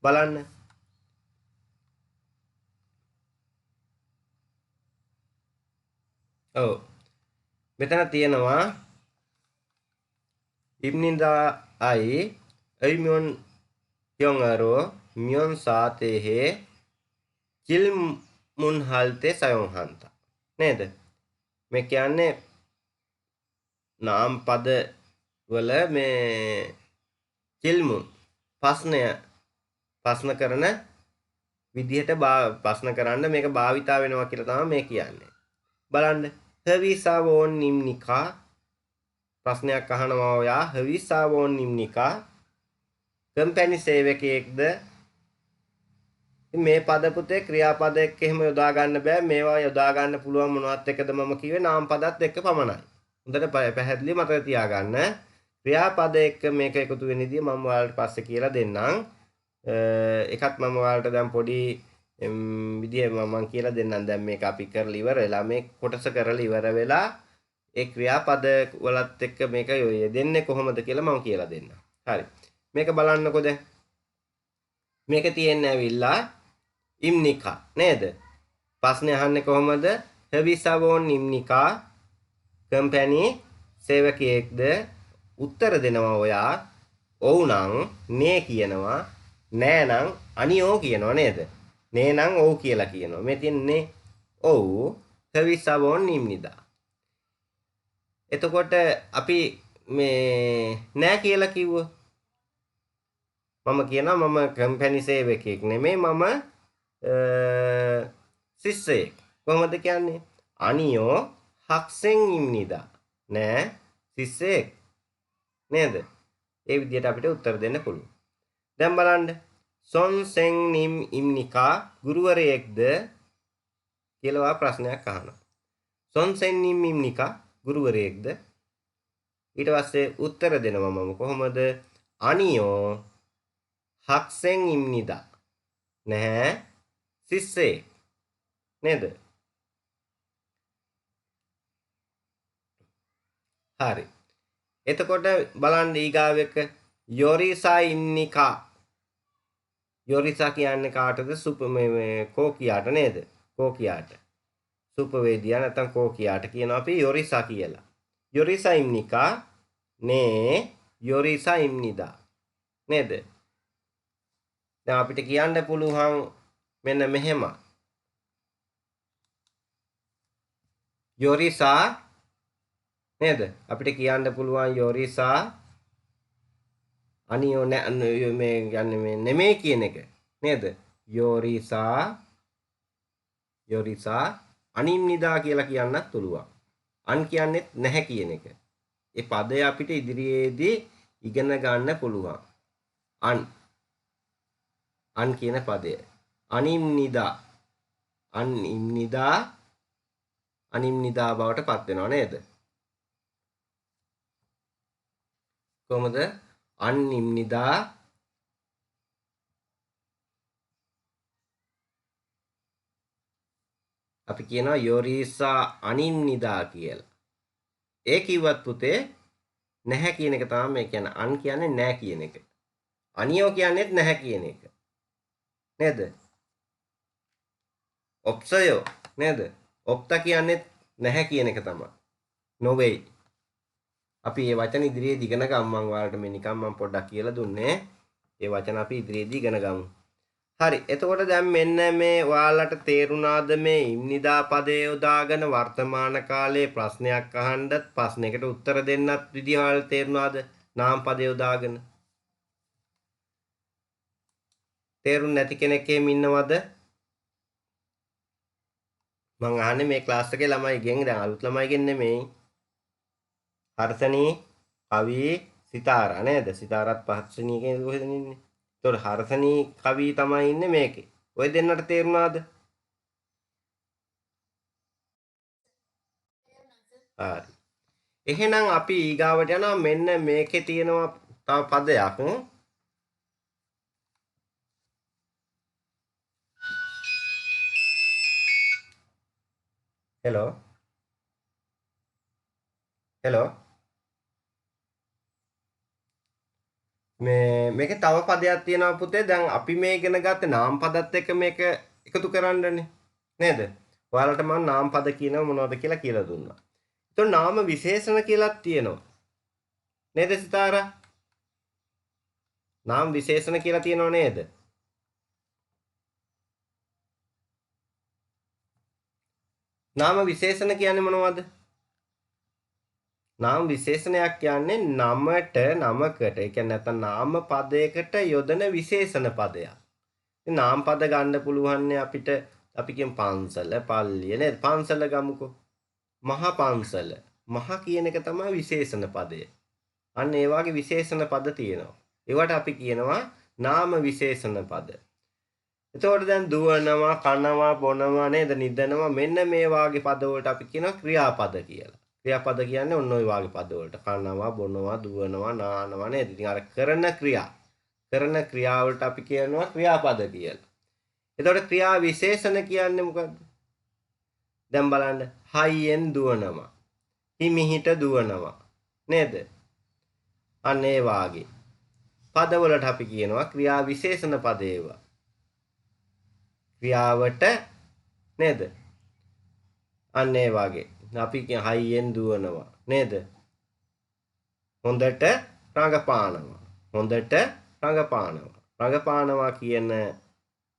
බලන්න. ඔව්. මෙතන තියෙනවා ඉම්නිදා අයි අයිමොන් යොංගරෝ මියොන් සාතේහෙ කිල් මුන් හල්තේ සයොන් හන්තා. නේද? මේ කියන්නේ නාම පද වල මේ කිල්මුන් ප්‍රශ්න කරන විදිහට ප්‍රශ්න කරන්න මේක භාවිතා වෙනවා කියලා තමයි මේ කියන්නේ. බලන්න හවිසාවෝන් නිම්නිකා ප්‍රශ්නයක් අහනවා ඔයා හවිසාවෝන් නිම්නිකා කම්පැනි සේවකයෙක්ද මේ පද පුතේ ක්‍රියාපද එක්ක එහෙම යොදා ගන්න බෑ මේවා යොදා ගන්න පුළුවන් මොනවත් එක්කද මම කිව්වේ නාම පදත් එක්ක පමණයි. හොඳට පැහැදිලි මතක තියාගන්න. ක්‍රියාපද එක්ක මේක එකතු වෙන විදිය මම ඔයාලට පස්සේ කියලා දෙන්නම්. එකත් මම ඔයාලට දැන් පොඩි විදිය මම කියලා දෙන්නම්. දැන් මේක අපි කරලා ඉවර වෙලා මේ කොටස කරලා ඉවර වෙලා ඒ ක්‍රියාපද වලත් එක්ක මේක දෙන්නේ කොහොමද කියලා මම කියලා දෙන්නම්. හරි. මේක බලන්නකෝ දැන්. මේක තියෙන්නේ ඇවිල්ලා ඉම්නිකා නේද? ප්‍රශ්නේ අහන්නේ කොහොමද? හවිසවෝන් ඉම්නිකා කම්පැනි සේවකයෙක්ද උත්තර දෙනවා ඔයා. ඔව් නම් නේ කියනවා. නෑ නම් අනියෝ කියනවා නේද? නේ නම් ඔව් කියලා කියනවා. මේ තියන්නේ ඔව් හවිසවෝන් ඉම්නිදා. එතකොට අපි මේ නෑ කියලා කිව්වොත් මම කියනවා මම කම්පැනි සේවකයෙක් නෙමෙයි මම ශිෂ්‍යයෙක්. කොහොමද කියන්නේ? අනියෝ හක්සෙන් ඉම්නිදා. නෑ ශිෂ්‍යයෙක්. නේද? ඒ විදිහට අපිට උත්තර දෙන්න පුළුවන්. දැන් බලන්න. සොන්සෙන් නිම් ඉම්නිකා ගුරුවරයෙක්ද කියලා ප්‍රශ්නයක් අහනවා. සොන්සෙන් නිම් ඉම්නිකා ගුරුවරයෙක්ද? ඊට පස්සේ උත්තර දෙනවා මම කොහොමද? අනියෝ හක්සෙන් ඉම්නිදා. නැහැ ශිෂ්‍යයෙක්. නේද? හරි. එතකොට බලන්න ඊගාව එක යොරිසා ඉම්නිකා. යොරිසා කියන්නේ කාටද? කෝකියාට නේද? කෝකියාට. සුපවේදියා නැත්නම් කෝකියාට කියනවා අපි යොරිසා කියලා. යොරිසා ඉම්නිකා නේ යොරිසා ඉම්නිදා. නේද? දැන් අපිට කියන්න පුළුවන් මෙන්න මෙහෙම. යොරිසා නේද? අපිට කියන්න පුළුවන් යොරිසා අනියෝ මේ කියන්නේ මේ නෙමෙයි කියන එක. නේද? යොරිසා අනිම්නිදා කියලා කියන්නත් පුළුවන්. අන් කියන්නේත් නැහැ කියන එක. ඒ පදය අපිට ඉදිරියේදී ඉගෙන ගන්න පුළුවන්. අන් කියන පදය. අනිම්නිදා අනිම්නිදා බවට පත් වෙනවා නේද? කොහොමද? අනිම්නිදා අපි කියනවා යොරීසා අනිම්නිදා කියලා. ඒ කිව්වත් පුතේ නැහැ කියන එක තමයි මේ කියන්නේ. අන් කියන්නේ නැහැ කියන එක. අනියෝ කියන්නේත් නැහැ කියන එක. නේද? ඔප්සයෝ නේද? ඔප්තා කියන්නේත් නැහැ කියන එක තමයි. නොවේයි. අපි මේ වචන ඉදිරියේදී ඉගෙන ගමු. මම ඔයාලට මේ නිකන් මම පොඩ්ඩක් කියලා දුන්නේ. මේ වචන අපි ඉදිරියේදී ඉගෙන ගමු. හරි. එතකොට දැන් මෙන්න මේ ඔයාලට තේරුණාද මේ ඉම්නිදා පදේ යොදාගෙන වර්තමාන කාලයේ ප්‍රශ්නයක් අහන්නත් ප්‍රශ්නයකට උත්තර දෙන්නත් විදිය ඔයාලට තේරුණාද? නාම පදේ යොදාගෙන. තේරුම් නැති කෙනෙක් එහෙම ඉන්නවද? මං අහන්නේ මේ ක්ලාස් එකේ ළමයිගෙන්, දැන් අලුත් ළමයිගෙන් නෙමෙයි. හර්ෂණී, කවි, සිතාරා නේද? සිතාරත් පහත්ශ්‍රණී කෙනෙක් කොහෙද ඉන්නේ? ඒතකොට හර්ෂණී, කවි තමයි ඉන්නේ මේකේ. ඔය දෙන්නට තේරුණාද? හරි. එහෙනම් අපි ඊගාවට යනවා. මෙන්න මේකේ තියෙනවා තව පදයක්. හෙලෝ. මේකේ තව පදයක් තියෙනවා පුතේ. දැන් අපි මේ ඉගෙන ගත්තේ නාම පදත් එක්ක මේක එකතු කරන්නනේ. නේද? ඔයාලට මම නාම පද කියනව මොනවද කියලා දුන්නා. ඒතකොට නාම විශේෂණ කියලාත් තියෙනවා. නේද සිතාරා? නාම විශේෂණ කියලා තියෙනව නේද? නාම විශේෂණ කියන්නේ මොනවද? නාම විශේෂණයක් කියන්නේ නමට නමකට, ඒ කියන්නේ නැත්නම් නාම පදයකට යොදන විශේෂණ පදයක්. ඉතින් නාම පද ගන්න පුළුවන් අපිට. අපි කියමු පන්සල, පල්ලිය නේද? පන්සල ගමුකෝ. මහා පන්සල. මහා කියන එක තමයි විශේෂණ පදය. අන්න ඒ වගේ විශේෂණ පද තියෙනවා. ඒවට අපි කියනවා නාම විශේෂණ පද. එතකොට දැන් දුවනවා, කනවා, බොනවා නේද? නිදනවා. මෙන්න මේ වාගේ පද වලට අපි කියනවා ක්‍රියාපද කියලා. ක්‍රියාපද කියන්නේ ඔන්න ඔය වාගේ පද වලට. කනවා, බොනවා, දුවනවා, නානවා නේද? ඉතින් අර කරන ක්‍රියාවලට අපි කියනවා ක්‍රියාපද කියලා. එතකොට ක්‍රියා විශේෂණ කියන්නේ මොකද්ද? දැන් බලන්න. හයියෙන් දුවනවා. හිමිහිට දුවනවා. නේද? අන්න ඒ වාගේ. පදවලට අපි කියනවා ක්‍රියා විශේෂණ පද ඒවා. ක්‍රියාවට නේද? අන්න ඒ වාගේ. අපි කියන හයියෙන් දුවනවා නේද? හොඳට රඟපානවා. රඟපානවා කියන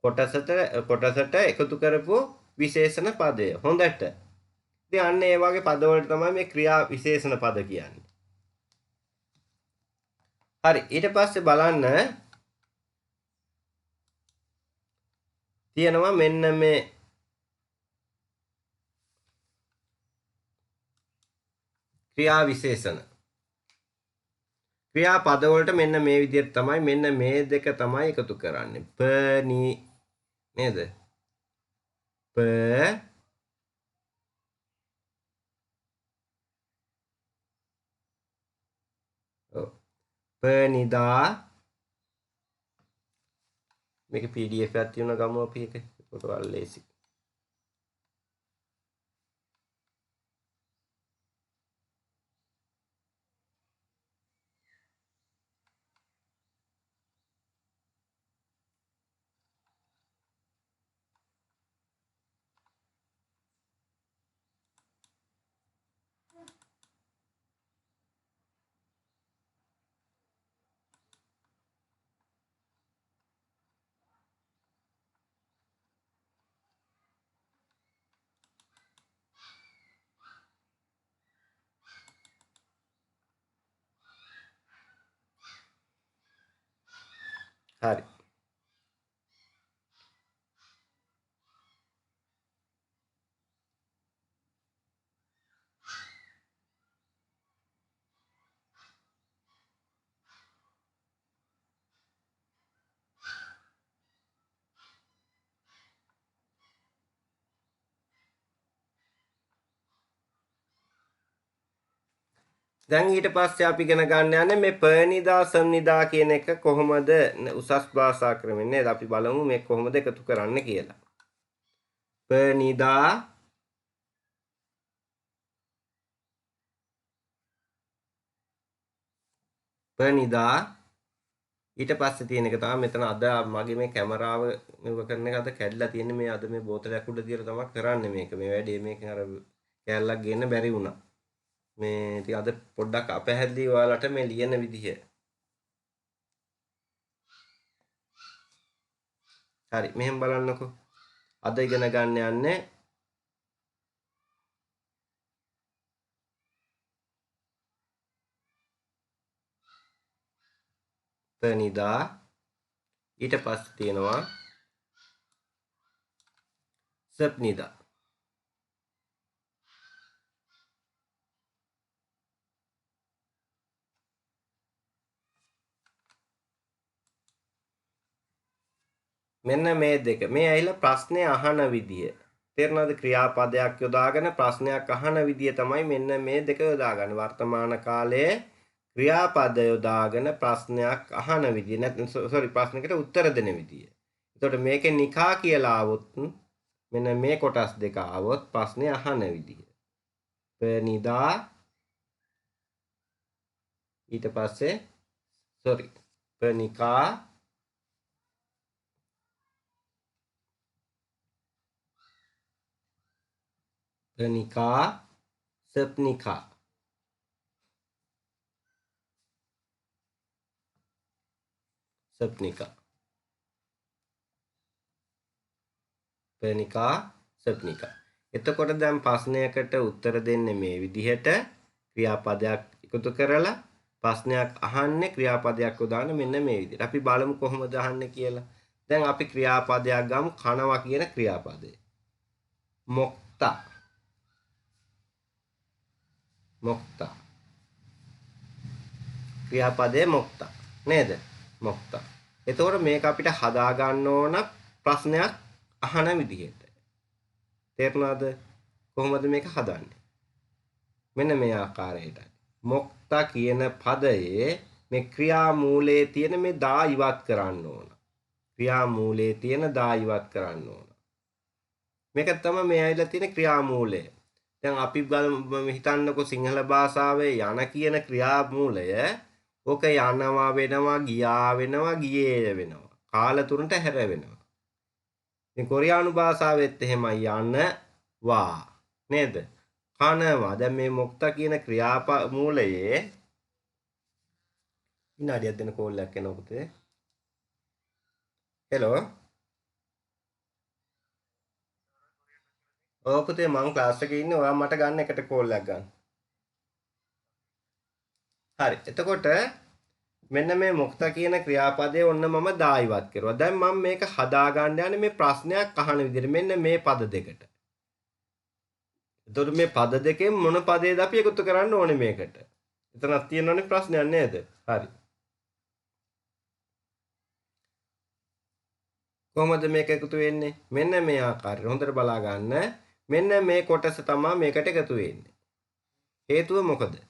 කොටසට එකතු කරපු විශේෂණ පදය. හොඳට. ඉතින් අන්න ඒ වගේ පදවලට තමයි මේ ක්‍රියා විශේෂණ පද කියන්නේ. හරි. ඊට පස්සේ බලන්න තියෙනවා මෙන්න මේ ක්‍රියා විශේෂණ. ක්‍රියා පද වලට මෙන්න මේ විදිහට තමයි, මෙන්න මේ දෙක තමයි එකතු කරන්නේ. නේද? පනිදා මේක PDF එකක් තියෙනවා ගමු අපි එක. ඒකට වල ලේසි. හරි. දැන් ඊට පස්සේ අපි ඉගෙන ගන්න යන්නේ මේ පනිදා සම්නිදා කියන එක කොහොමද උසස් භාෂා ක්‍රමෙන් නේද? අපි බලමු මේ කොහොමද එකතු කරන්න කියලා. පනිදා ඊට පස්සේ තියෙන එක තමයි මෙතන අද මගේ මේ කැමරාව මෙව කරන එක අද කැඩලා තියෙන්නේ මේ අද මේ බෝතලයක් උඩ තියලා තමයි කරන්නේ මේක. මේ වැඩේ මේකෙන් අර කෑල්ලක් ගේන්න බැරි වුණා. මේ ඉතින් අද පොඩ්ඩක් අපහැදිලි ඔයාලට මේ ලියන විදිහ. හරි මෙහෙම බලන්නකෝ. අද ඉගෙන ගන්න යන්නේ පනිදා ඊට පස්සේ තියෙනවා සප්නිදා. මෙන්න මේ දෙක. මේ ඇහිලා ප්‍රශ්නේ අහන විදිය. තේරෙනවද? ක්‍රියාපදයක් යොදාගෙන ප්‍රශ්නයක් අහන විදිය තමයි මෙන්න මේ දෙක යොදාගන්න. වර්තමාන කාලයේ ක්‍රියාපද යොදාගෙන ප්‍රශ්නයක් අහන විදිය. නැත්නම් ප්‍රශ්නකට උත්තර දෙන විදිය. එතකොට මේකේ නිකා කියලා આવොත් මෙන්න මේ කොටස් දෙක આવොත් ප්‍රශ්නේ අහන විදිය. පනිදා ඊට පස්සේ පනිකා පනිකා සප්නිකා. පනිකා සප්නිකා. එතකොට දැන් ප්‍රශ්නයකට උත්තර දෙන්නේ මේ විදිහට ක්‍රියාපදයක් එකතු කරලා ප්‍රශ්නයක් අහන්නේ ක්‍රියාපදයක් යොදාන මෙන්න මේ විදිහට. අපි බලමු කොහොමද අහන්නේ කියලා. දැන් අපි ක්‍රියාපදයක් ගමු කනවා කියන ක්‍රියාපදය. මොක්තා ක්‍රියාපදයේ මොක්තා නේද? මොක්තා. එතකොට මේක අපිට හදා ගන්න ඕන ප්‍රශ්නයක් අහන විදිහට. තේරුණාද? කොහොමද මේක හදන්නේ? මෙන්න මේ ආකාරයටයි. මොක්තා කියන පදයේ මේ ක්‍රියාමූලයේ තියෙන මේ දා ඉවත් කරන්න ඕන. මේක තමයි මේ ඇවිල්ලා තියෙන ක්‍රියාමූලය. දැන් අපි හිතන්නකො සිංහල භාෂාවේ යන කියන ක්‍රියාමූලය ඕක යනවා වෙනවා ගියා වෙනවා ගියේ වෙනවා කාල තුනට හැර වෙනවා. ඉතින් කොරියානු භාෂාවෙත් එහෙමයි යනවා නේද? කනවා. දැන් මේ මොක්තා කියන ක්‍රියාමූලයේ විනාඩියක් දෙන කෝල් එකක් එනවා පුතේ. හෙලෝ. ඔව් පුතේ මම ක්ලාස් එකේ ඉන්නේ. ඔයා මට ගන්න එකට කෝල් එකක් ගන්න. හරි. එතකොට මෙන්න මේ මොක්තා කියන ක්‍රියාපදයේ ඔන්න මම දායිවත් කරුවා. දැන් මම මේක හදා ගන්න යන්නේ මේ ප්‍රශ්නයක් අහන විදිහට. මෙන්න මේ පද දෙකට. එතකොට මේ පද දෙකෙන් මොන පදේද අපි එකතු කරන්න ඕනේ මේකට? එතනක් තියෙනවනේ ප්‍රශ්නයක් නේද? හරි. කොහොමද මේක එකතු වෙන්නේ? මෙන්න මේ ආකාරයට හොඳට බලා ගන්න. මෙන්න මේ කොටස තමයි මේකට එකතු වෙන්නේ. හේතුව මොකද?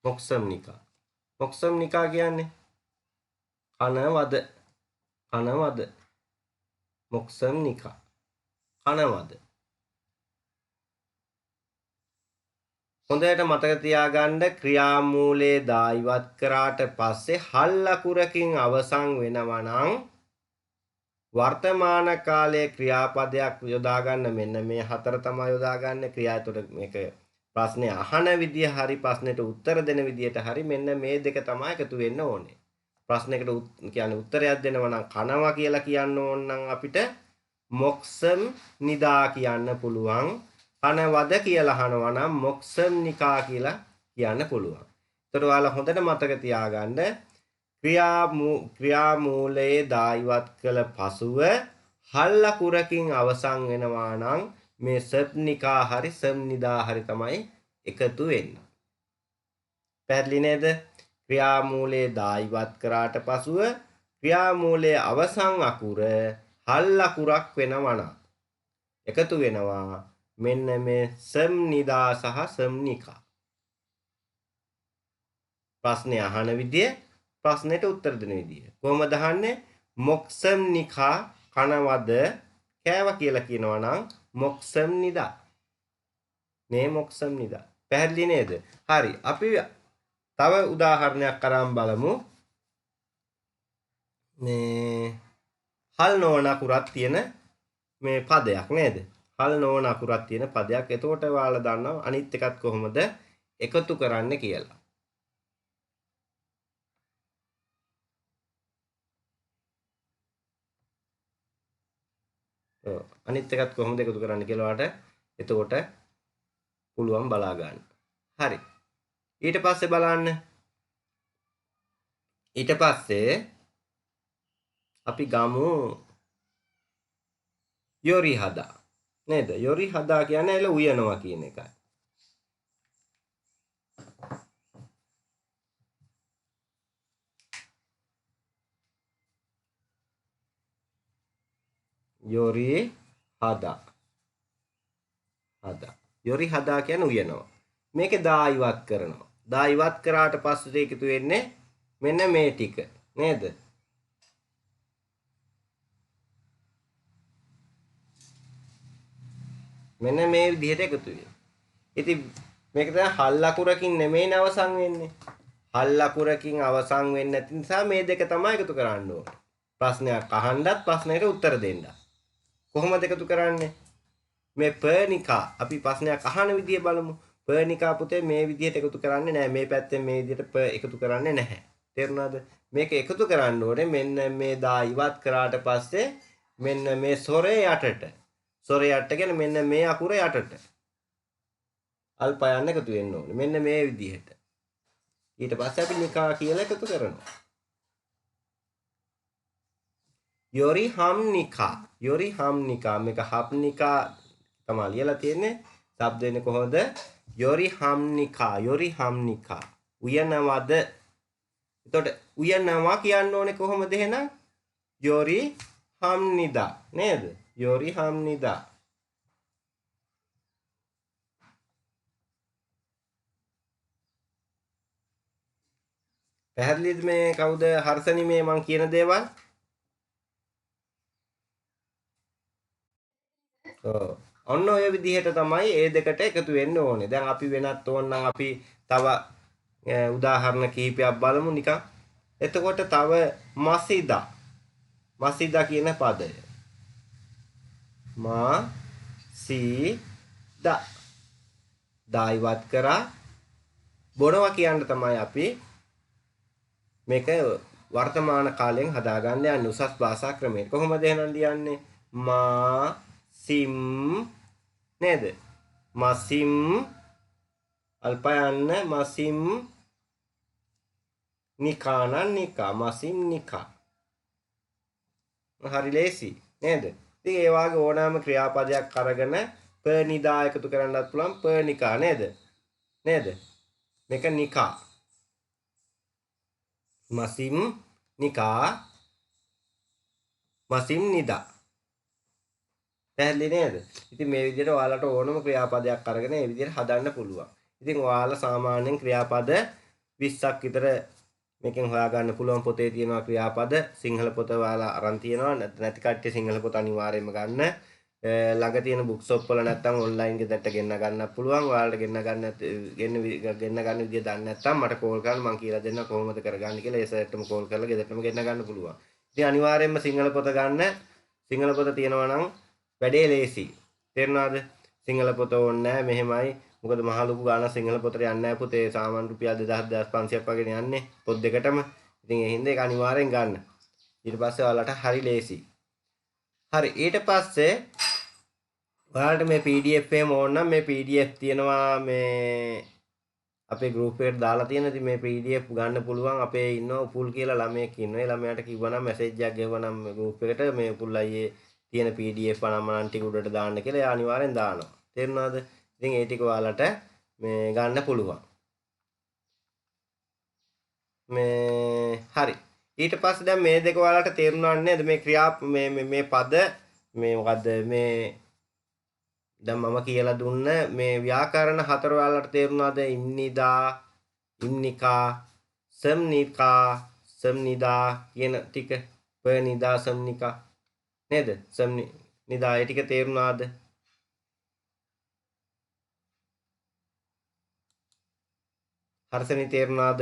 මොක්සම්නිකා. මොක්සම්නිකා කියන්නේ කනවද. මොක්සම්නිකා කනවද. හොඳට මතක තියාගන්න ක්‍රියාමූලයේ දායිවත් කරාට පස්සේ හල් අකුරකින් අවසන් වෙනවා නම් වර්තමාන කාලයේ ක්‍රියාපදයක් යොදා ගන්න මෙන්න මේ හතර තමයි යොදා ගන්න ක්‍රියා. එතකොට මේක ප්‍රශ්නේ අහන විදිය හරි ප්‍රශ්නෙට උත්තර දෙන විදියට හරි මෙන්න මේ දෙක තමයි එකතු වෙන්න ඕනේ. ප්‍රශ්නයකට කියන්නේ උත්තරයක් දෙනවා නම් කනවා කියලා කියන්න ඕන නම් අපිට මොක්සම් නිදා කියන්න පුළුවන්. කනවද කියලා අහනවා නම් මොක්සම් නිකා කියලා කියන්න පුළුවන්. ඒතර ඔයාලා හොඳට මතක තියාගන්න ක්‍රියාමූලයේ දායිවත් කළ පසුව හල් අකුරකින් අවසන් වෙනවා නම් මේ සප්නිකා හරි සම්නිදා හරි තමයි එකතු වෙන්න. පැහැදිලි නේද? ක්‍රියාමූලයේ දා ඉවත් කරාට පසුව ක්‍රියාමූලයේ අවසන් අකුර හල් අකුරක් වෙනවා නම් එකතු වෙනවා මෙන්න මේ සම්නිදා සහ සම්නිකා. ප්‍රශ්නේ අහන විදිය ප්‍රශ්නෙට උත්තර දෙන විදිය. කොහොමද අහන්නේ? මොක්සම්නිකා කනවද කෑවා කියලා කියනවා නම් මොක්සම්නිදා. මේ මොක්සම්නිදා. පැහැදිලි නේද? හරි. අපි තව උදාහරණයක් අරන් බලමු. මේ හල් නොවන අකුරක් තියෙන මේ පදයක් නේද? හල් නොවන අකුරක් තියෙන පදයක්. එතකොට ඔයාලා දන්නවා අනිත් එකත් කොහොමද එකතු කරන්න කියලා. අනිත් එකත් කොහොමද එකතු කරන්න කියලා ඔයාලට එතකොට පුළුවන් බලා ගන්න. හරි. ඊට පස්සේ බලන්න. ඊට පස්සේ අපි ගමු යොරි හදා. නේද? යොරි හදා කියන්නේ එළ උයනවා කියන එකයි. යොරි හදා. යොරි හදා කියන්නේ උයනවා. මේකේ දා ඉවත් කරනවා. දා ඉවත් කරාට පස්සේ එකතු වෙන්නේ මෙන්න මේ ටික නේද? මෙන්න මේ විදිහට එකතු වෙනවා. ඉතින් මේක තමයි හල් අකුරකින් නෙමෙයි අවසන් වෙන්නේ. හල් අකුරකින් අවසන් වෙන්නේ නැති නිසා මේ දෙක තමයි එකතු කරන්න ඕනේ. ප්‍රශ්නයක් අහන්නත් ප්‍රශ්නෙට උත්තර දෙන්න. කොහොමද එකතු කරන්නේ? මේ පර්නිකා අපි ප්‍රශ්නයක් අහන විදිය බලමු. පර්නිකා පුතේ මේ විදිහට එකතු කරන්නේ නැහැ. මේ පැත්තෙන් මේ විදිහට ප එකතු කරන්නේ නැහැ. තේරුණාද? මේක එකතු කරන්න ඕනේ මෙන්න මේ දා ඉවත් කරාට පස්සේ මෙන්න මේ සොරේ යටට. සොරේ යට කියන්නේ මෙන්න මේ අකුර යටට. අල්පයන් එකතු වෙන්න ඕනේ. මෙන්න මේ විදිහට. ඊට පස්සේ අපි නිකා කියලා එකතු කරනවා. යොරි හම්නිකා. යොරි හම්නිකා. මේක හම්නිකා තමයි ලියලා තියෙන්නේ. શબ્ද වෙන්නේ කොහොමද? යොරි හම්නිකා. යොරි හම්නිකා. උයනවද? එතකොට උයනවා කියන්න ඕනේ කොහොමද එහෙනම්? යොරි හම්නිදා නේද? යොරි හම්නිදා. පැහැදිලිද මේ කවුද හර්ෂණි මේ මං කියන දේවල්? ඔන්න ඔය විදිහට තමයි ඒ දෙකට එකතු වෙන්න ඕනේ. දැන් අපි වෙනත් ඕනනම් අපි තව උදාහරණ කිහිපයක් බලමු නිකන්. එතකොට තව මසිදා. මසිදා කියන පදය. මසිදා. දායිවත් කරා බොනවා කියන්න තමයි අපි මේක වර්තමාන කාලයෙන් හදාගන්න යන්නේ උසස් භාෂා ක්‍රමයට. කොහොමද එහෙනම් ලියන්නේ? සිම් නේද? මසිම් අල්පයන්න මසිම් නිකාන නිකා මසිම් නිකා. හරි ලේසි නේද? ඉතින් ඒ වගේ ඕනෑම ක්‍රියාපදයක් අරගෙන පර්නිදා එකතු කරන්නත් පුළුවන් පර්නිකා නේද? නේද? මේක නිකා. මසිම් නිකා මසිම් නිදා. පැහැදිලි නේද? ඉතින් මේ විදිහට ඔයාලට ඕනම ක්‍රියාපදයක් අරගෙන මේ විදිහට හදන්න පුළුවන්. ඉතින් ඔයාලා සාමාන්‍යයෙන් ක්‍රියාපද 20ක් විතර මේකෙන් හොයාගන්න පුළුවන්. පොතේ තියෙනවා ක්‍රියාපද. සිංහල පොත ඔයාලා අරන් තියෙනවා. නැති කට්ටිය සිංහල පොත අනිවාර්යයෙන්ම ගන්න. ළඟ තියෙන බුක් ෂොප් වල නැත්නම් ඔන්ලයින් ගෙදරට ගෙන්න ගන්නත් පුළුවන්. ඔයාලට ගෙන්න ගන්න විදිය දන්නේ නැත්නම් මට කෝල් කරන්න මම කියලා දෙන්න කොහොමද කරගන්නේ කියලා. ඒ සර්ට්ටම කෝල් කරලා ගෙදරටම ගෙන්න ගන්න පුළුවන්. ඉතින් අනිවාර්යයෙන්ම සිංහල පොත ගන්න. සිංහල පොත තියෙනවා නම් වැඩේ ලේසි. තේරුණාද? සිංහල පොත ඕනේ නැහැ මෙහෙමයි. මොකද මහ ලොකු ගාණක් සිංහල පොතට යන්නේ නැහැ පුතේ. සාමාන්‍ය රුපියල් 2500ක් වගේ යන්නේ පොත් දෙකටම. ඉතින් ඒ හින්දා ඒක අනිවාර්යෙන් ගන්න. ඊට පස්සේ ඔයාලට හරි ලේසි. හරි ඊට පස්සේ ඔයාලට මේ PDF එකම ඕන නම් මේ PDF තියෙනවා මේ අපේ group එකට දාලා තියෙන. ඉතින් මේ PDF ගන්න පුළුවන්. අපේ ඉන්නවා උපුල් කියලා ළමයෙක් ඉන්නවා. ඒ ළමයාට කිව්වනම් මැසේජ් එකක් ගෙවුවනම් group එකට මේ උපුල් අයියේ තියෙන PDF අනම්මනන් ටික උඩට දාන්න කියලා එයා අනිවාර්යෙන් දානවා. තේරුණාද? ඉතින් ඒ ටික ඔයාලට මේ ගන්න පුළුවන්. මේ හරි. ඊට පස්සේ දැන් මේ දෙක ඔයාලට තේරුණා නේද? මේ ක්‍රියා මේ පද මේ මොකද්ද මේ දැන් මම කියලා දුන්න මේ ව්‍යාකරණ හතර ඔයාලට තේරුණාද? ඉම්නිදා, ඉම්නිකා, සම්නිකා, සම්නිදා කියන ටික. පනිදා, සම්නිකා නේද? සම්නිදා ඒ ටික තේරුණාද? හර්ෂණි තේරුණාද?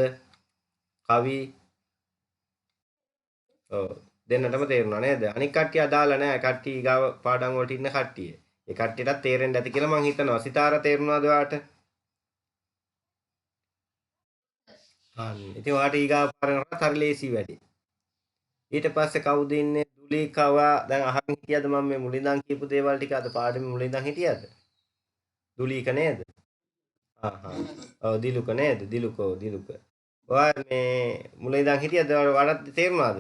කවි ඔව් දෙන්නටම තේරුණා නේද? අනික් කට්ටිය අදාළ නැහැ. කට්ටිය ඊගාව පාඩම් වලට ඉන්න කට්ටිය. ඒ කට්ටියටත් තේරෙන්න ඇති කියලා මං හිතනවා. සිතාර තේරුණාද ඔයාට? ඉතින් ඔයාට ඊගාව පාඩමකට හරි ලේසි වැඩි. ඊට පස්සේ කවුද ඉන්නේ? දුලීකවා දැන් අහන් හිටියද මම මේ මුලින්දන් කියපු දේවල් ටික අද පාඩමේ මුලින්දන් හිටියද? දුලීක නේද? ඔව් දිලුක නේද? දිලුක. ඔයා මේ මුලින්දන් හිටියද? ඔයාලට තේරුණාද?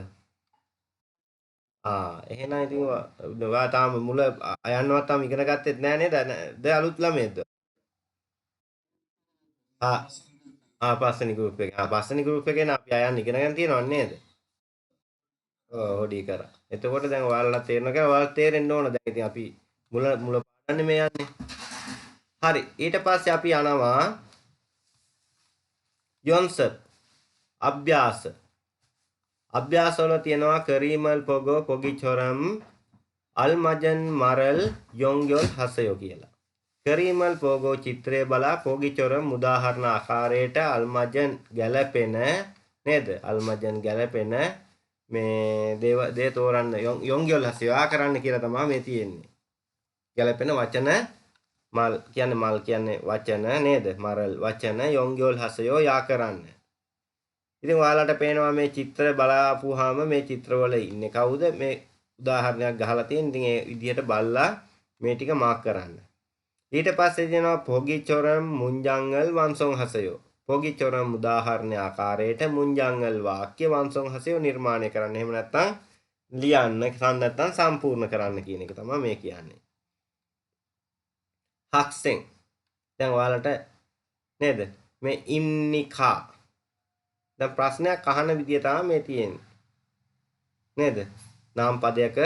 එහෙනම් ඉතින් ඔයා තාම මුල යන්නවත් තාම ඉගෙන ගත්තෙත් නෑ නේද? ද අලුත් ළමයෙක්ද? පස්වෙනි ගෲප් එකේ. පස්වෙනි ගෲප් එකේ නේ අපි අයන් ඉගෙනගෙන තියෙනව නේද? ඔව් හොඩි කරා. එතකොට දැන් ඔයාලලා තේරෙනවා කියලා ඔයාලට තේරෙන්න ඕන. දැන් ඉතින් අපි මුල පාඩන්නේ මේ යන්නේ. හරි. ඊට පස්සේ අපි යනවා යොන්සප් අභ්‍යාස. අභ්‍යාස වල තියෙනවා කරීමල් පොගෝ පොගිචොරම් අල්මජන් මරල් යොන්ග්යොල් හසයෝ කියලා. කරීමල් පොගෝ චිත්‍රය බලා පොගිචොරම් උදාහරණ ආකාරයට අල්මජන් ගැලපෙන නේද? අල්මජන් ගැලපෙන මේ දේ තෝරන්න යොන්ග්යොල් හසයෝ කරන්න කියලා තමයි මේ තියෙන්නේ. ගැලපෙන වචන මල් කියන්නේ වචන නේද? මරල් වචන යොන්ග්යොල් හසයෝ යා කරන්න. ඉතින් ඔයාලට පේනවා මේ චිත්‍ර බලාපුවාම මේ චිත්‍රවල ඉන්නේ කවුද? මේ උදාහරණයක් ගහලා තියෙන. ඉතින් ඒ විදිහට බලලා මේ ටික මාක් කරන්න. ඊට පස්සේ දෙනවා පොගිචොරම් මුංජංගල් වංසොන් හසයෝ. පොගිචොරම් උදාහරණ ආකාරයට මුංජංගල් වාක්‍ය වංසොන් හසයෝ නිර්මාණය කරන්න. එහෙම නැත්නම් ලියන්න නැත්නම් සම්පූර්ණ කරන්න කියන එක තමයි මේ කියන්නේ. හක්සෙන් දැන් ඔයාලට නේද මේ ඉම්නිකා දැන් ප්‍රශ්නයක් අහන විදිය තමයි මේ තියෙන්නේ නේද? නාම පදයක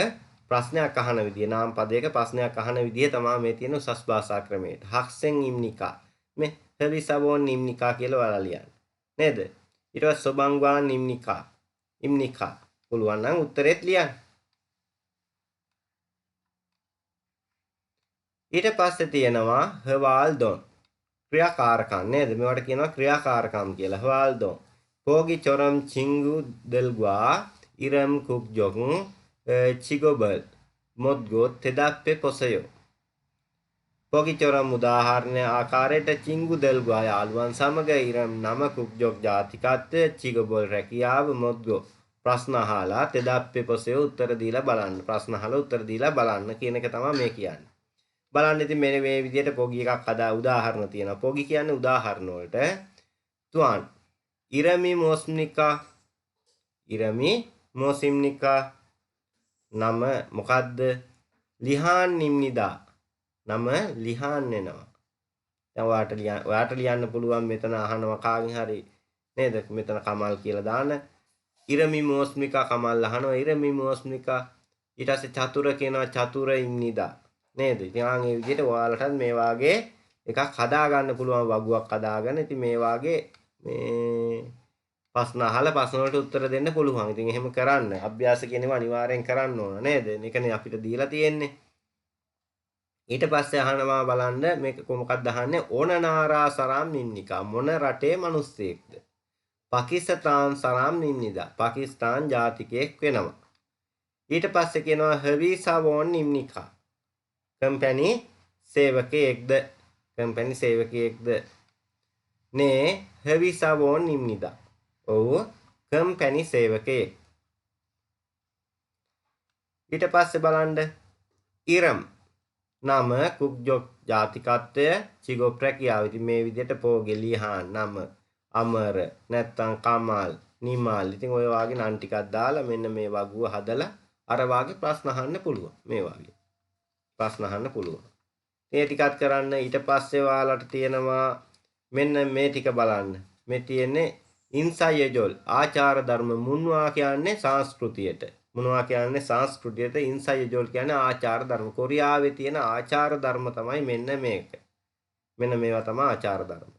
ප්‍රශ්නයක් අහන විදිය නාම පදයක ප්‍රශ්නයක් අහන විදිය තමයි මේ තියෙන උසස් භාෂා ක්‍රමයට. හක්සෙන් ඉම්නිකා මේ හරිසවෝන් ඉම්නිකා කියලා ඔයාලා ලියන්න නේද? ඊට පස්සේ සොබංගවාන් ඉම්නිකා පුළුවන් නම් උත්තරෙත් ලියන්න. ඊට පස්සේ තියෙනවා හවාල්දොන් ක්‍රියාකාරකම් නේද? මේවට කියනවා ක්‍රියාකාරකම් කියලා. හවාල්දොන් පෝගි චොරම් චිංගු දෙල්ගවා ඉරම් කුක්ජොක් චිගොබල් මොද්ගෝ තෙදප්පේ පොසයෝ. පෝගි චොරම් උදාහරණ ආකාරයට චිංගු දෙල්ගවා යාළුවන් සමග ඉරම් නම කුක්ජොක් ජාතිකත්වය චිගොබල් රැකියාව මොද්ගෝ ප්‍රශ්න අහලා තෙදප්පේ පොසයෝ උත්තර දීලා බලන්න. ප්‍රශ්න අහලා උත්තර දීලා බලන්න කියන එක තමයි මේ කියන්නේ. බලන්න ඉතින් මෙන්න මේ විදිහට පොගි එකක් හදා උදාහරණ තියෙනවා. පොගි කියන්නේ උදාහරණ වලට තුවාන් ඉරමි මොස්මිනිකා නම මොකද්ද? ලිහාන් නිම්නිදා නම ලිහාන් වෙනවා. දැන් ඔයාට ලියන්න පුළුවන් මෙතන අහනවා කාගෙන් හරි නේද? මෙතන කමල් කියලා දාන්න. ඉරමි මොස්මිකා කමල් අහනවා ඉරමි මොස්මිකා. ඊට පස්සේ චතුර කියනවා චතුර ඉම්නිදා. නේද? ඉතින් ඒ විදිහට ඔයාලටත් මේ වාගේ එකක් හදා ගන්න පුළුවන් වගුවක් හදාගෙන ඉතින් මේ වාගේ මේ ප්‍රශ්න අහලා ප්‍රශ්න වලට උත්තර දෙන්න පුළුවන්. ඉතින් එහෙම කරන්න. අභ්‍යාස කියනවා අනිවාර්යෙන් කරන්න ඕන නේද? මේකනේ අපිට දීලා තියෙන්නේ. ඊට පස්සේ අහනවා බලන්න මේක මොකක්ද අහන්නේ? ඕනනාරා සරම් නින්නිකා මොන රටේ මිනිස්සෙක්ද? පාකිස්තාන් සරම් නින්නිදා. පාකිස්තාන් ජාතිකයෙක් වෙනවා. ඊට පස්සේ කියනවා හවිසවෝන් නින්නිකා कंपनी सेवकेक्द ने हविसावोन निम्निदा ओ कंपनी सेवकेक. ඊට පස්සේ බලන්න ඉරම් නම කුක්ජොක් ජාතිකත්වය චිගොප් රැකියාව. ඉතින් මේ විදිහට පෝගේ ලිහාන් නම අමර නැත්තම් කමල් නිමල්. ඉතින් ඔය වාගේ නම් ටිකක් දාලා මෙන්න මේ වගුව හදලා අර වාගේ ප්‍රශ්න අහන්න පුළුවන්. මේ වාගේ ප්‍රශ්න අහන්න පුළුවන්. මේ ටිකත් කරන්න. ඊට පස්සේ ඔයාලට තියෙනවා මෙන්න මේ ටික බලන්න. මේ තියෙන්නේ ඉන්සයජොල් ආචාර ධර්ම මුන්වා කියන්නේ සංස්කෘතියට. මොනවා කියන්නේ සංස්කෘතියට ඉන්සයජොල් කියන්නේ ආචාර ධර්ම. කොරියාවේ තියෙන ආචාර ධර්ම තමයි මෙන්න මේක. මෙන්න මේවා තමයි ආචාර ධර්ම.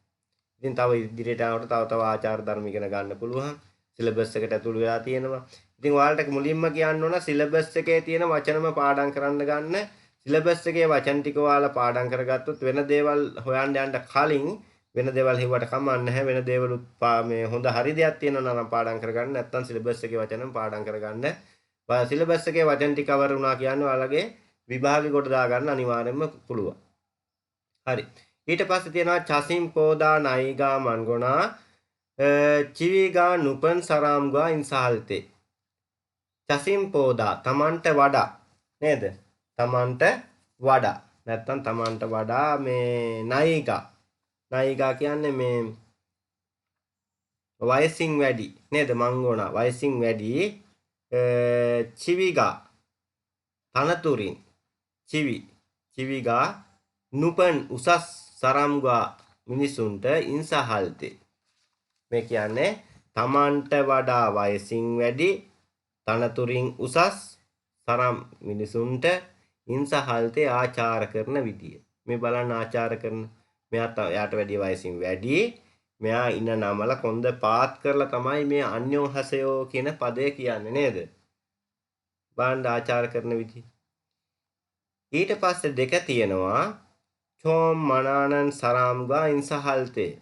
ඉතින් තව ඉදිරියට යනකොට තව ආචාර ධර්ම ඉගෙන ගන්න පුළුවන්. සිලබස් එකට ඇතුළු වෙලා තියෙනවා. ඉතින් ඔයාලට මුලින්ම කියන්න ඕන සිලබස් එකේ තියෙන වචනම පාඩම් කරන්න ගන්න. සිලබස් එකේ වචන ටික ඔයාලා පාඩම් කරගත්තොත් වෙන දේවල් හොයන්න යන්න කලින් වෙන දේවල් හිව්වට කමක් නැහැ. වෙන දේවලුත් මේ හොඳ හරි දෙයක් තියෙනවා නම් පාඩම් කරගන්න. නැත්නම් සිලබස් එකේ වචනම පාඩම් කරගන්න. සිලබස් එකේ වචන ටික කවර වුණා කියන්නේ ඔයාලගේ විභාගෙ කොට දාගන්න අනිවාර්යයෙන්ම පුළුවන්. හරි. ඊට පස්සේ තියෙනවා චසින් පෝදා නයිගා මන්ගොනා චිවිගා නුපන් සරාම්ගා ඉන්සහල්තේ. චසින් පෝදා තමන්ට වඩා නේද? තමන්ට වඩා නැත්තම් තමන්ට වඩා මේ නයිගා කියන්නේ මේ වයසින් වැඩි නේද? මංගොනා වයසින් වැඩි චිවිගා තනතුරින් චිවිගා නුපන් උසස් සරම්ගා මිනිසුන්ට ඉන්සහල්තේ. මේ කියන්නේ තමන්ට වඩා වයසින් වැඩි තනතුරින් උසස් සරම් මිනිසුන්ට ඉන්සහල්තේ ආචාර කරන විදිය. මේ බලන්න ආචාර කරන මෙයාට යාට වැඩි වයසින් වැඩි මෙයා ඉන්න නමල කොන්ද පාත් කරලා තමයි මේ අන්‍යෝ හසයෝ කියන පදේ කියන්නේ නේද? බලන්න ආචාර කරන විදිය. ඊට පස්සේ දෙක තියෙනවා චෝම් මනානන් සරාම්ගා ඉන්සහල්තේ.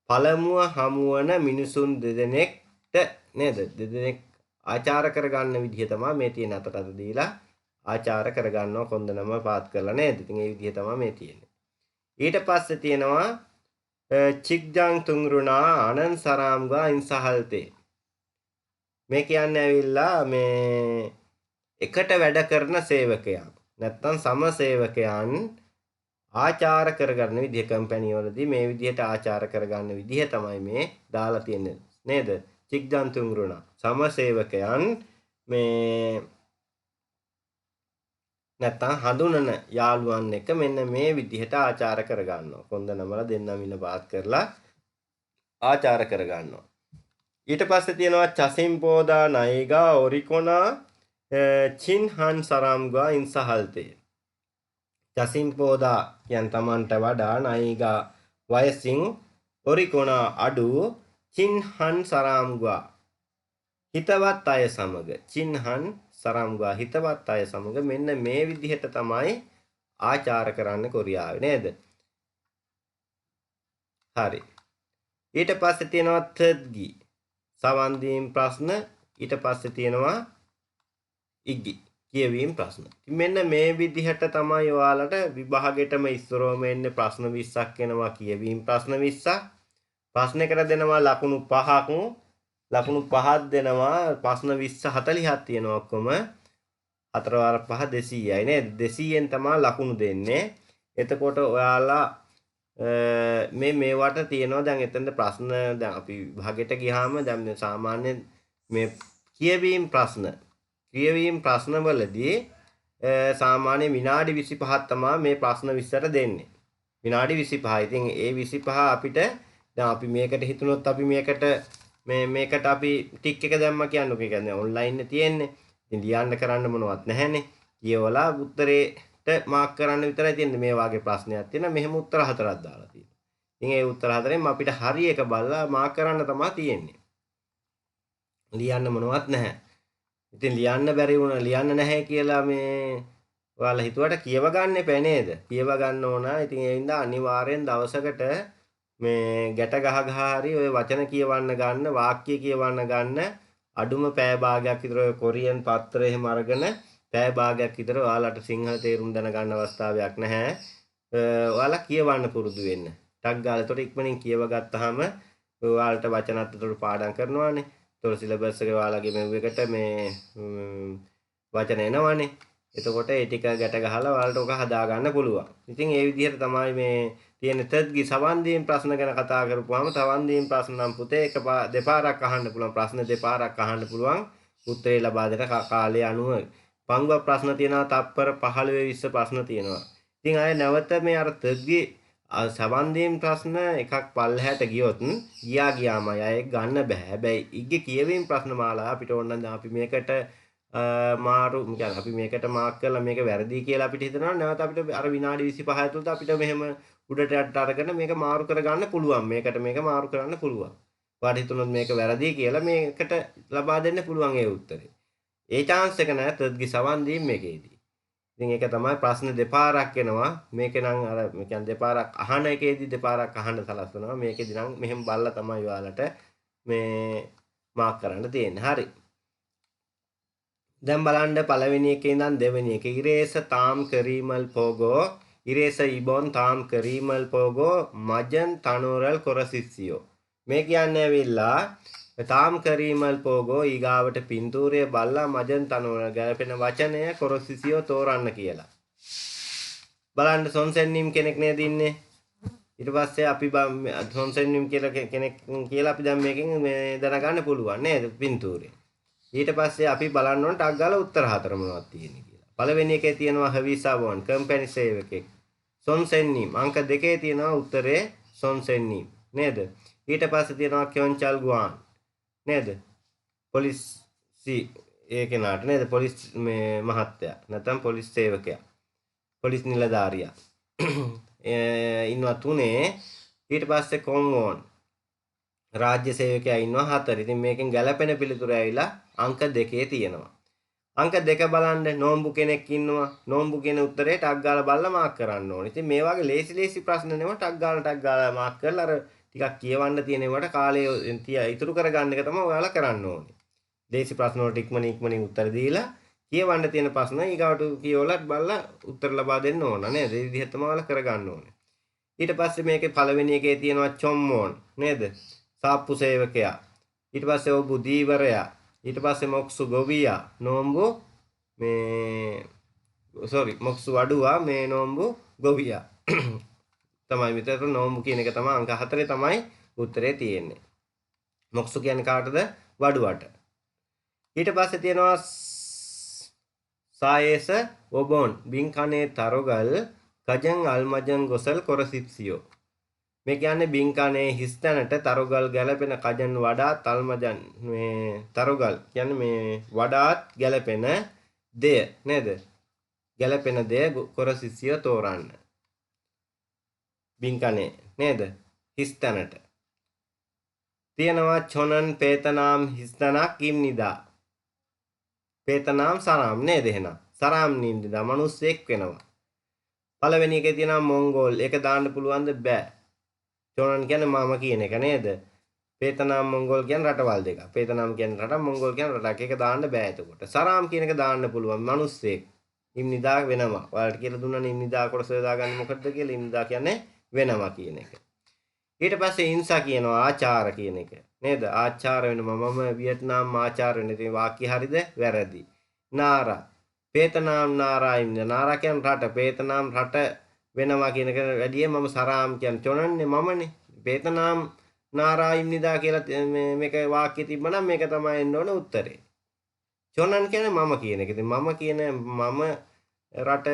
පළමුව හමුවන මිනිසුන් දෙදෙනෙක්ට නේද? දෙදෙනෙක් ආචාර කරගන්න විදිහ තමයි මේ තියෙන අතට අත දීලා ආචාර කරගන්නවා කොන්ද නම පාත් කරලා නේද? ඉතින් ඒ විදිහ තමයි මේ තියෙන්නේ. ඊට පස්සේ තියෙනවා චික්ජං තුංරුණා අනන් සරාම්ගා ඉන්සහල්තේ. මේ කියන්නේ ඇවිල්ලා මේ එකට වැඩ කරන සේවකයන් නැත්තම් සම සේවකයන් ආචාර කරගන්න විදිහ කම්පැනි වලදී මේ විදිහට ආචාර කරගන්න විදිහ තමයි මේ දාලා තියෙන්නේ නේද? චික්ජං තුංරුණා සම සේවකයන් මේ නැත්තම් හඳුනන යාළුවන් එක මෙන්න මේ විදිහට ආචාර කරගන්නවා. කොන්ද නමල දෙන්නම ඉන්න පාත් කරලා ආචාර කරගන්නවා. ඊට පස්සේ තියෙනවා චසිම්පෝදා නයිගා ඔරිකොනා චින්හන් සරම්ගා ඉන්සහල්තේ. චසිම්පෝදා කියන් තමන්ට වඩා නයිගා වයසින් ඔරිකොනා අඩු චින්හන් සරම්ගා හිතවත් අය සමග චින්හන් සරම්ගා හිතවත් අය සමග මෙන්න මේ විදිහට තමයි ආචාර කරන්න කොරියාවේ නේද? හරි. ඊට පස්සේ තියෙනවා තර්ඩ්ගි සවන් දීම් ප්‍රශ්න. ඊට පස්සේ තියෙනවා ඉග්ගි කියවීම ප්‍රශ්න. මෙන්න මේ විදිහට තමයි ඔයාලට විභාගෙටම ඉස්සරෝම එන්නේ ප්‍රශ්න 20ක් එනවා කියවීම ප්‍රශ්න 20ක්. ප්‍රශ්නයකට දෙනවා ලකුණු 5ක්. ලකුණු 5ක් දෙනවා ප්‍රශ්න 20 40ක් තියෙනවා ඔක්කොම. 4 වාර 5 200යි නේද? 200ෙන් තමයි ලකුණු දෙන්නේ. එතකොට ඔයාලා මේවට තියෙනවා දැන් එතනද ප්‍රශ්න දැන් අපි විභාගෙට ගියාම දැන් සාමාන්‍ය මේ කියවීම ප්‍රශ්න වලදී සාමාන්‍ය විනාඩි 25ක් තමයි මේ ප්‍රශ්න 20ට දෙන්නේ. විනාඩි 25. ඉතින් ඒ 25 අපිට දැන් අපි මේකට හිතුනොත් අපි මේකට අපි ටික් එක දැම්ම කියන්නකො. ඒ කියන්නේ ඔන්ලයින් තියෙන්නේ. ඉතින් ලියන්න කරන්න මොනවත් නැහැනේ. කියවලා උත්තරේට මාක් කරන්න විතරයි තියෙන්නේ. මේ වාගේ ප්‍රශ්නයක් තියෙනවා. මෙහෙම උත්තර 4ක් දාලා තියෙනවා. ඉතින් ඒ උත්තර 4ෙන් අපිට හරි එක බලලා මාක් කරන්න තමයි තියෙන්නේ. ලියන්න මොනවත් නැහැ. ඉතින් ලියන්න බැරි වුණා ලියන්න නැහැ කියලා මේ ඔයාලා හිතුවට කියව ගන්න එපා නේද? කියව ගන්න ඕන. ඉතින් ඒ හින්දා අනිවාර්යෙන් දවසකට මේ ගැට ගහ හරි ඔය වචන කියවන්න ගන්න, වාක්‍ය කියවන්න ගන්න අඩුම පැය භාගයක් විතර ඔය කොරියන් පත්‍රය එහෙම අරගෙන පැය භාගයක් විතර ඔයාලට සිංහල තේරුම් දැනගන්න අවස්ථාවක් නැහැ. ඔයාලා කියවන්න පුරුදු වෙන්න. ටක් ගාලා ඒතකොට ඉක්මනින් කියව ගත්තාම ඔයාලට වචනත් උඩට පාඩම් කරනවානේ. ඒතකොට සිලබස් එක ඔයාලගේ මෙව්වකට මේ වචන එනවනේ. එතකොට ඒ ටික ගැට ගහලා ඔයාලට ඔක හදා ගන්න පුළුවන්. ඉතින් ඒ විදිහට තමයි මේ තියෙන තත්ගි සවන් දීම් ප්‍රශ්න ගැන කතා කරපුවාම සවන් දීම් ප්‍රශ්න නම් පුතේ දෙපාරක් අහන්න පුළුවන්. ප්‍රශ්න දෙපාරක් අහන්න පුළුවන්. උත්තරේ ලබා දෙන කාලය අනුව පංගුව ප්‍රශ්න තියෙනවා තත්පර 15 20 ප්‍රශ්න තියෙනවා. ඉතින් අය නැවත මේ අර තත්ගි සවන් දීම් ප්‍රශ්න එකක් පල්ලහැට ගියොත් ගියාමයි අය ගන්න බෑ. හැබැයි ඉග්ගේ කියවීම ප්‍රශ්න මාලාව අපිට ඕන නම් අපි මේකට මාරු කියන්නේ අපි මේකට මාක් කරලා මේක වැරදි කියලා අපිට හිතනවා. නැවත අපිට අර විනාඩි 25 ඇතුළත අපිට මෙහෙම උඩට යට අරගෙන මේක මාරු කරගන්න පුළුවන්. මේකට මේක මාරු කරන්න පුළුවන්. ඔයාලට හිතුනොත් මේක වැරදි කියලා මේකට ලබා දෙන්න පුළුවන් ඒ උත්තරේ. ඒ chance එක නෑ තත්ගේ සවන් දීම් මේකේදී. ඉතින් ඒක තමයි ප්‍රශ්න දෙපාරක් එනවා. මේකේ නම් අර මේ කියන්නේ දෙපාරක් අහන එකේදී දෙපාරක් අහන්න සලස්වනවා. මේකේදී නම් මෙහෙම බලලා තමයි ඔයාලට මේ මාක් කරන්න තියෙන්නේ. හරි. දැන් බලන්න පළවෙනි එකේ ඉඳන් දෙවෙනි එක. ඉරේස තාම් කරීමල් පෝගෝ ඉරේස ඉබොන් තාම් කරීමල් පෝගෝ මජන් තනෝරල් කොරසිස්සියෝ. මේ කියන්නේ ඇවිල්ලා තාම් කරීමල් පෝගෝ ඊගාවට පින්තූරය බල්ලා මජන් තනෝරල් ගැලපෙන වචනය කොරසිසියෝ තෝරන්න කියලා. බලන්න සොන්සෙන්නිම් කෙනෙක් නේද ඉන්නේ. ඊට පස්සේ අපි සොන්සෙන්නිම් කියලා කෙනෙක් කියලා අපි දැන් මේකෙන් මේ දැනගන්න පුළුවන් නේද පින්තූරේ. ඊට පස්සේ අපි බලන්න ඕන ටක් ගාලා උත්තර හතර මොනවද තියෙන්නේ කියලා. පළවෙනි එකේ තියෙනවා හවිසාවොන් කම්පැනි සේවකෙක්. සොන්සෙන්නිම් අංක 2 තියෙනවා උත්තරේ සොන්සෙන්නිම් නේද? ඊට පස්සේ තියෙනවා කියොන්චල් ගුවන් නේද? පොලිසි ඒ කෙනාට නේද? පොලිස් මේ මහත්තයා නැත්නම් පොලිස් සේවකයා. පොලිස් නිලධාරියා. ඉන්නවා 3. ඊට පස්සේ කොන්වෝන් රාජ්‍ය සේවකයා ඉන්නවා 4. ඉතින් මේකෙන් ගැලපෙන පිළිතුර ඇවිල්ලා අංක 2 තියෙනවා. අංක 2 බලන්න නෝම්බු කෙනෙක් ඉන්නවා. නෝම්බු කියන උත්තරේ ටක් ගාලා බලලා මාක් කරන්න ඕනේ. ඉතින් මේ වගේ ලේසි ප්‍රශ්න නෙවෙයි ටක් ගාලා මාක් කරලා අර ටිකක් කියවන්න තියෙන ඒවාට කාලය ඉතුරු කරගන්න එක තමයි ඔයාලා කරන්න ඕනේ. දේශි ප්‍රශ්න වලට ඉක්මනින් උත්තර දීලා කියවන්න තියෙන ප්‍රශ්න ඊගාවට කියවලා බලලා උත්තර ලබා දෙන්න ඕන නේද? ඒ විදිහට තමයි ඔයාලා කරගන්න ඕනේ. ඊට පස්සේ මේකේ පළවෙනි එකේ තියෙනවා චොම්මෝන් නේද? සාප්පු සේවකයා. ඊට පස්සේ ඔබු දීවරයා. ඊට පස්සේ මොක්සු ගොවියා. නෝම්බු මොක්සු වඩුවා මේ නෝම්බු ගොවියා. තමයි විතර නෝම්බු කියන එක තමයි අංක 4 තමයි උත්තරේ තියෙන්නේ. මොක්සු කියන්නේ කාටද? වඩුවට. ඊට පස්සේ තියෙනවා සායේස ඔබොන් බින්කනේ තරගල් කජන් අල්මජන් ගොසල් කොරසිප්සියෝ. මේ කියන්නේ බින්කනේ හිස්තැනට තරගල් ගැලපෙන කජන් වඩාත් අල්මජන් මේ තරගල් කියන්නේ මේ වඩාත් ගැලපෙන දෙය නේද? ගැලපෙන දෙය කොරසිප්සියෝ තෝරන්න. බින්කනේ නේද? හිස්තැනට. තියෙනවා චොනන් පේතනාම් හිස්තැනක් ඉම්නිදා. පේතනාම් සරාම් නේද එහෙනම්? සරාම් නින්දිදා මිනිස්සෙක් වෙනවා. පළවෙනි එකේ තියෙනවා මොංගෝල්. ඒක දාන්න පුළුවන්ද? බෑ. චොනන් කියන්නේ මම කියන එක නේද? පේතනාම් මොංගෝල් කියන්නේ රටවල් දෙක. පේතනාම් කියන්නේ රට, මොංගෝල් කියන්නේ රටක්. ඒක දාන්න බෑ එතකොට. සරාම් කියන එක දාන්න පුළුවන් මිනිස්සෙක්. ඉම්නිදා වෙනවා. ඔයාලට කියලා දුන්නානේ ඉම්නිදා කොටස දාගන්න මොකද්ද කියලා. ඉම්නිදා කියන්නේ වෙනවා කියන එක. ඊට පස්සේ ඉන්සා කියනවා ආචාර කියන එක. නේද? ආචාර වෙනවා. මම වියට්නාම් ආචාර වෙන. ඉතින් වාක්‍ය හරිද? වැරදි. නාරා. පේතනාම් නාරායිම්. නාරා කියන්නේ රට. පේතනාම් රට වෙනවා කියන එක වැඩිය මම සරාම් කියන්නේ චොනන්නේ මමනේ. පේතනාම් නාරායිම් නිදා කියලා මේක වාක්‍ය තිබ්බනම් මේක තමයි එන්න ඕන උත්තරේ. චොනන් කියන්නේ මම කියන එක. ඉතින් මම රට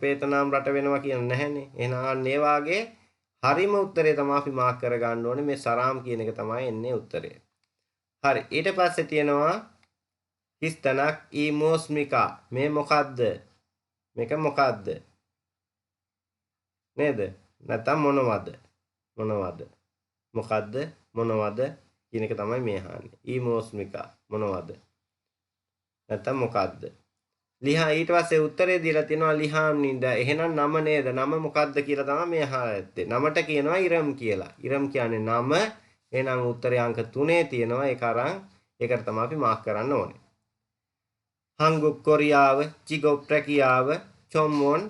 පේතනාම් රට වෙනවා කියන්නේ නැහැනේ. එහෙනම් ඒ වාගේ හරිම උත්තරේ තමයි අපි මාක් කර ගන්න ඕනේ. මේ සරාම් කියන එක තමයි එන්නේ උත්තරේ. හරි. ඊට පස්සේ තියෙනවා හිස්තනක් ඊමෝස්මිකා. මේ මොකද්ද? මේක මොකද්ද? නේද? නැත්තම් මොනවද? මොකද්ද? මොනවද කියන එක තමයි මේ අහන්නේ. ඊමෝස්මිකා මොනවද? නැත්තම් මොකද්ද? ලිහා ඊට පස්සේ උත්තරේ දීලා තියෙනවා ලිහාම් නින්ද. එහෙනම් නම නේද? නම මොකද්ද කියලා තමයි මේ අහන්නේ. නමට කියනවා ඉරම් කියලා. ඉරම් කියන්නේ නම. එහෙනම් උත්තරේ අංක 3 තියෙනවා. ඒක අරන් ඒකට තමයි අපි මාක් කරන්න ඕනේ. හංගුක් කොරියාව, චිගොප් රැකියාව, චොම්මොන්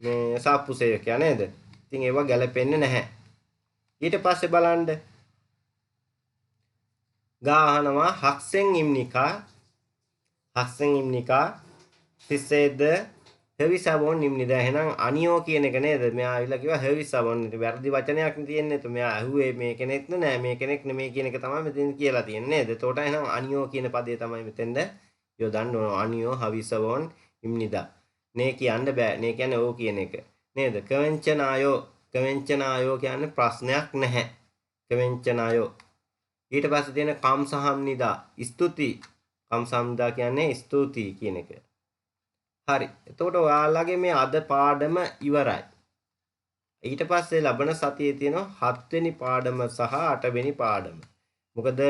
මේ සාප්පු සේවකයා නේද? ඉතින් ඒවා ගැලපෙන්නේ නැහැ. ඊට පස්සේ බලන්න ගාහනවා හක්සෙන් ඉම්නිකා තිස්සේද හෙවිසබොන් නිම්නිද. එහෙනම් අනියෝ කියන එක නේද? මෙයා අවිලා කිව්වා හෙවිසබොන්. වැරදි වචනයක් තියෙන්නේ. તો මෙයා අහුවේ මේ කෙනෙක් නෑ මේ කෙනෙක් නෙමෙයි කියන එක තමයි මෙතෙන් කියලා තියෙන්නේ නේද? එතකොට එහෙනම් අනියෝ කියන පදේ තමයි මෙතෙන්ද යොදන්න ඕන. අනියෝ හවිසබොන් නිම්නිද. නේ කියන්න බෑ. නේ කියන්නේ ඕ කියන එක. නේද? කවෙන්චනායෝ කවෙන්චනායෝ කියන්නේ ප්‍රශ්නයක් නැහැ. කවෙන්චනායෝ. ඊට පස්සේ තියෙන කම්සහම්නිදා ස්තුති. කම්සහම්නිදා කියන්නේ ස්තුති කියන එක. හරි. එතකොට ඔයාලගේ මේ අද පාඩම ඉවරයි. ඊට පස්සේ ලබන සතියේ තියෙනවා 7 වෙනි පාඩම සහ 8 වෙනි පාඩම. මොකද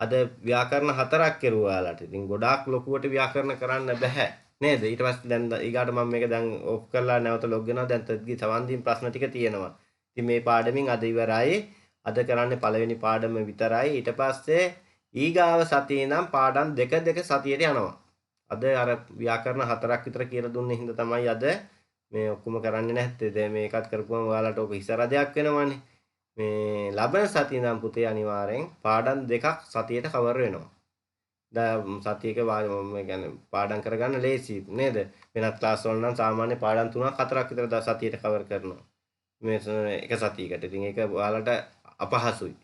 අද ව්‍යාකරණ 4ක් කෙරුවා ඔයාලට. ඉතින් ගොඩාක් ලොකුවට ව්‍යාකරණ කරන්න බෑ. නේද? ඊට පස්සේ දැන් ඊගාට මම මේක දැන් ඔෆ් කරලා නැවත ලොග් වෙනවා. දැන් තත්ගී සවන් දීම් ප්‍රශ්න ටික තියෙනවා. ඉතින් මේ පාඩමින් අද ඉවරයි. අද කරන්නේ පළවෙනි පාඩම විතරයි. ඊට පස්සේ ඊගාව සතියේ ඉඳන් පාඩම් දෙක සතියට යනවා. අද අර ව්‍යාකරණ 4ක් විතර කියලා දුන්නේ හින්දා තමයි අද මේ ඔක්කොම කරන්නේ නැත්තේ. දැන් මේකත් කරපුවම ඔයාලට ඔක ඉස්සරදයක් වෙනවනේ. මේ ලබන සතියේ ඉඳන් පුතේ අනිවාර්යෙන් පාඩම් දෙකක් සතියට කවර් වෙනවා. දැන් සතියක මේ කියන්නේ පාඩම් කරගන්න ලේසි නේද? වෙනත් ක්ලාස් වල නම් සාමාන්‍ය පාඩම් 3ක් 4ක් විතර සතියට කවර් කරනවා. මේ එක සතියකට. ඉතින් ඒක ඔයාලට අපහසුයි.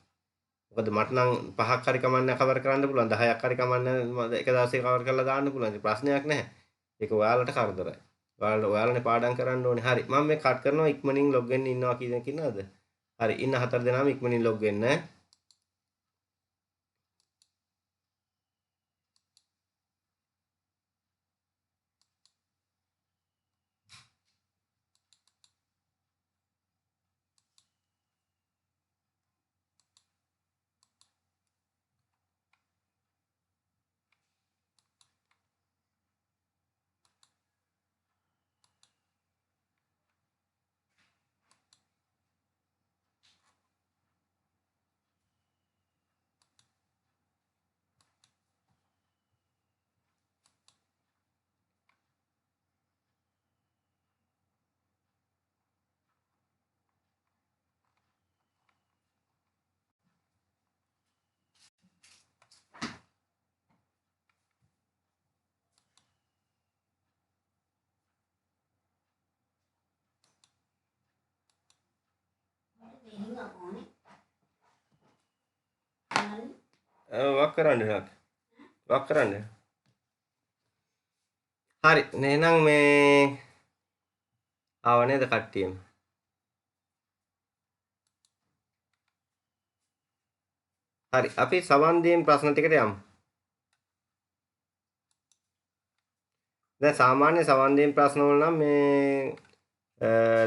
මොකද මට නම් 5ක් හරි කමන්න කවර් කරන්න පුළුවන්. 10ක් හරි කමන්න එක දවසේ කවර් කරලා දාන්න පුළුවන්. ඒක ප්‍රශ්නයක් නැහැ. ඒක ඔයාලට කරදරයි. ඔයාලනේ පාඩම් කරන්න ඕනේ. හරි. මම මේ කට් කරනවා ඉක්මනින් ලොග් වෙන්න ඉන්නවා කියන කිනවද? හරි. ඉන්න 4 දෙනාම ඉක්මනින් ලොග් වෙන්න. වක් කරන්න නක්. වක් කරන්න. හරි. එහෙනම් මේ ආව නේද කට්ටියම? හරි. අපි සවන් දීම් ප්‍රශ්න ටිකට යමු. දැන් සාමාන්‍ය සවන් දීම් ප්‍රශ්න වල නම් මේ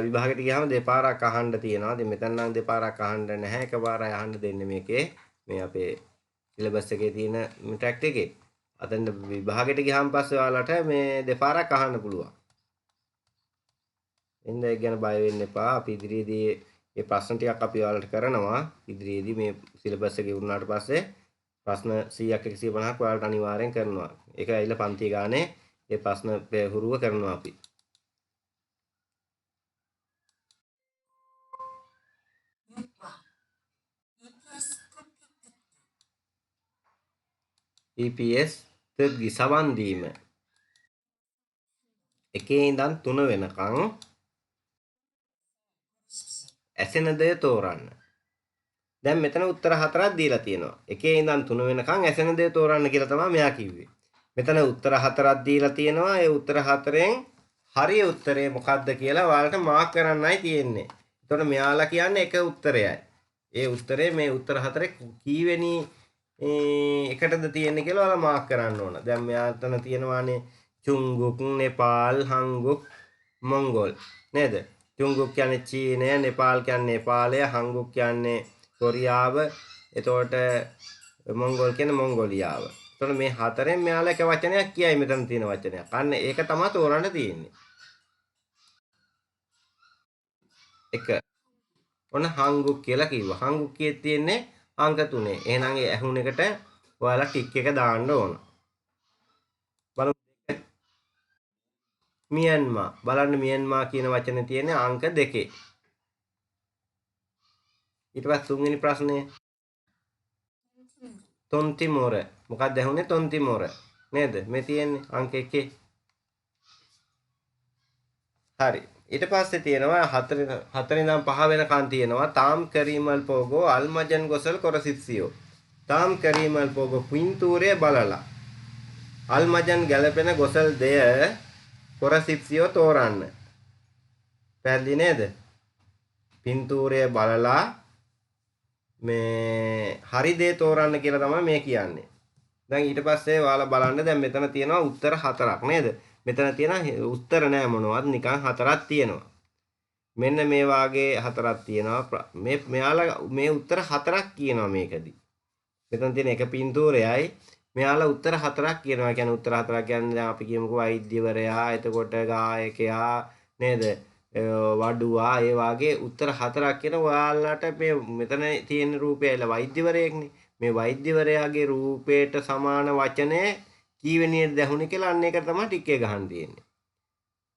විභාගෙට ගියාම දෙපාරක් අහන්න තියෙනවා. ඉතින් මෙතන නම් දෙපාරක් අහන්න නැහැ. එකපාරයි අහන්න දෙන්නේ මේකේ. මේ අපේ සිලබස් එකේ තියෙන ට්‍රැක්ට් එකේ. අතන විභාගෙට ගියාම පස්සේ ඔයාලට මේ දෙපාරක් අහන්න පුළුවන්. එන්න ඒක ගැන බය වෙන්න එපා. අපි ඉදිරියේදී මේ ප්‍රශ්න ටිකක් අපි ඔයාලට කරනවා. ඉදිරියේදී මේ සිලබස් එක ඉවරනාට පස්සේ ප්‍රශ්න 100ක් 150ක් ඔයාලට අනිවාර්යෙන් කරනවා. ඒක ඇවිල්ලා පන්ති ගානේ මේ ප්‍රශ්න හුරුව කරනවා අපි. EPS තෙත්ගි සවන් දීම එකේ ඉඳන් 3 වෙනකන් ඇසෙන දේ තෝරන්න. දැන් මෙතන උත්තර 4ක් දීලා තියෙනවා. එකේ ඉඳන් 3 වෙනකන් ඇසෙන දේ තෝරන්න කියලා තමයි මෙයා කිව්වේ. මෙතන උත්තර 4ක් දීලා තියෙනවා. ඒ උත්තර 4න් හරි උත්තරේ මොකක්ද කියලා ඔයාලට මාක් කරන්නයි තියෙන්නේ. එතකොට මෙයාලා කියන්නේ එක උත්තරයයි. ඒ උත්තරේ මේ උත්තර 4 කීවෙනි එකටද තියෙන්නේ කියලා ඔයාලා මාක් කරන්න ඕන. දැන් මෙයාතන තියෙනවානේ චුංගුක්, නේපාල්, හංගුක්, මොංගෝල් නේද? චුංගුක් කියන්නේ චීනය, නේපාල් කියන්නේ නේපාලය, හංගුක් කියන්නේ කොරියාව, එතකොට මොංගෝල් කියන්නේ මොංගෝලියාව. එතකොට මේ හතරෙන් මෙයාලා එක වචනයක් කියයි මෙතන තියෙන වචනයක්. අන්න ඒක තමයි තෝරන්න තියෙන්නේ. එක. ඔන්න හංගුක් කියලා කිව්වා. හංගුක්කේ තියෙන්නේ අංක 3. එහෙනම් ඒ ඇහුන එකට ඔයාලා ටික් එක දාන්න ඕන. බලමු. මියන්මා. බලන්න මියන්මා කියන වචනේ තියෙන්නේ අංක 2. ඊට පස්සේ තුන්වෙනි ප්‍රශ්නේ තොන්තිමොර. මොකක්ද ඇහුනේ තොන්තිමොර නේද? මේ තියෙන්නේ අංක 1. හරි. ඊට පස්සේ තියෙනවා 4 ඉඳන් 5 වෙනකන් තියෙනවා තාම් කරීමල් පෝගෝ අල්මජන් ගොසල් කොරසිත්සියෝ. තාම් කරීමල් පෝගෝ පින්තූරය බලලා. අල්මජන් ගැලපෙන ගොසල් දෙය කොරසිත්සියෝ තෝරන්න. පැහැදිලි නේද? පින්තූරය බලලා මේ හරි දේ තෝරන්න කියලා තමයි මේ කියන්නේ. දැන් ඊට පස්සේ ඔයාලා බලන්න දැන් මෙතන තියෙනවා උත්තර 4ක් නේද? මෙතන තියෙන උත්තර නෑ මොනවද නිකන් 4ක් තියෙනවා. මෙන්න මේ වාගේ 4ක් තියෙනවා. මෙයාලා මේ උත්තර 4ක් කියනවා මේකදී. මෙතන තියෙන එක පින්තූරයයි මෙයාලා උත්තර 4ක් කියනවා. ඒ කියන්නේ උත්තර 4ක් කියන්නේ දැන් අපි කියමුකෝ වෛද්‍යවරයා, එතකොට ගායකයා නේද? වඩුවා ඒ වාගේ උත්තර 4ක් කියන ඔයාලට මේ මෙතන තියෙන රූපයල වෛද්‍යවරයෙක්නේ. මේ වෛද්‍යවරයාගේ රූපයට සමාන වචනය කීවෙනියට දැහුනේ කියලා අන්න ඒක තමයි ටික් එක ගහන්න තියෙන්නේ.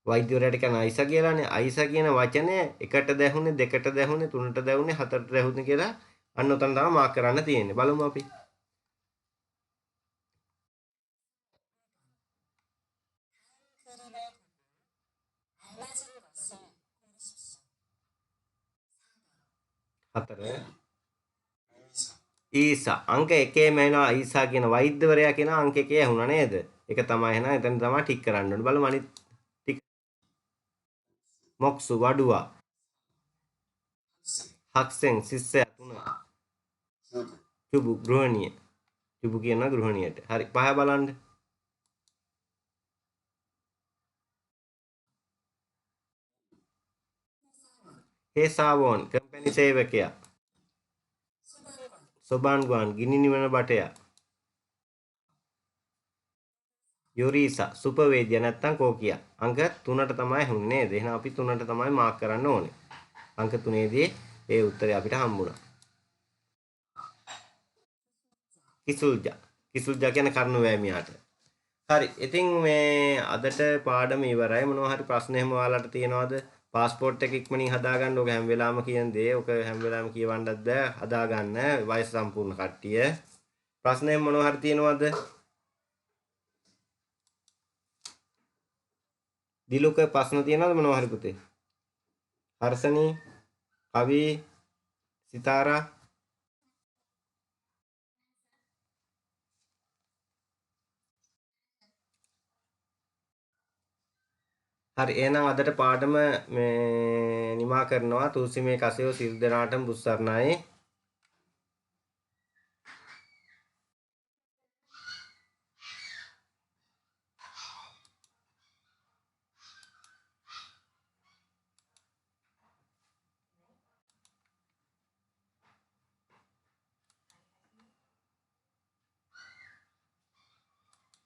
වෛද්‍යවරයාට කියන අයිස කියලානේ. අයිස කියන වචනය එකට දැහුනේ, දෙකට දැහුනේ, තුනට දැහුනේ, හතරට දැහුනේ කියලා අන්න උතන තමයි මාක් කරන්න තියෙන්නේ. බලමු අපි. හතර ඊසා අංක 1 මේනවා ඊසා කියන වෛද්‍යවරයා කියන අංක 1 ඇහුණා නේද? ඒක තමයි එහෙනම් එතන තමයි ටික් කරන්න ඕනේ. බලමු අනිත් ටික. මොක්සු වඩුවා හක්සෙන් සිස්සයා 3 චුබු ගෘහණිය චුබු කියන ගෘහණියට. හරි පහ බලන්න. හේසාවෝන් කම්පැනි සේවකයා. සොබාන්ගුවන් ගිනි නිවන බටයා. යොරීසා සුපවේදියා නැත්තම් කෝකියා. අංක 3ට තමයි හුන්නේ නේද? එහෙනම් අපි 3ට තමයි මාක් කරන්න ඕනේ. අංක 3ේදී ඒ උත්තරය අපිට හම්බුණා. කිසුල්ජා. කිසුල්ජා කියන්නේ කර්ණවැමියාට. හරි. ඉතින් මේ අදට පාඩම ඉවරයි. මොනවා හරි ප්‍රශ්න එහෙම ඔයාලට තියෙනවද? පාස්පෝර්ට් එක ඉක්මනින් හදාගන්න. ඔක හැම වෙලාවෙම කියන දේ. ඔක හැම වෙලාවෙම කියවන්නත් බෑ. හදාගන්න. වයස සම්පූර්ණ කට්ටිය. ප්‍රශ්න එහෙම මොනවා හරි තියෙනවද? දිලුක ප්‍රශ්න තියෙනවද මොනවා හරි පුතේ? හර්ෂණී, කවි, සිතාරා හරි එහෙනම් අදට පාඩම මේ නිමා කරනවා. තුසිමේ කසයෝ සිල් දනාටම බුස්සරණයි.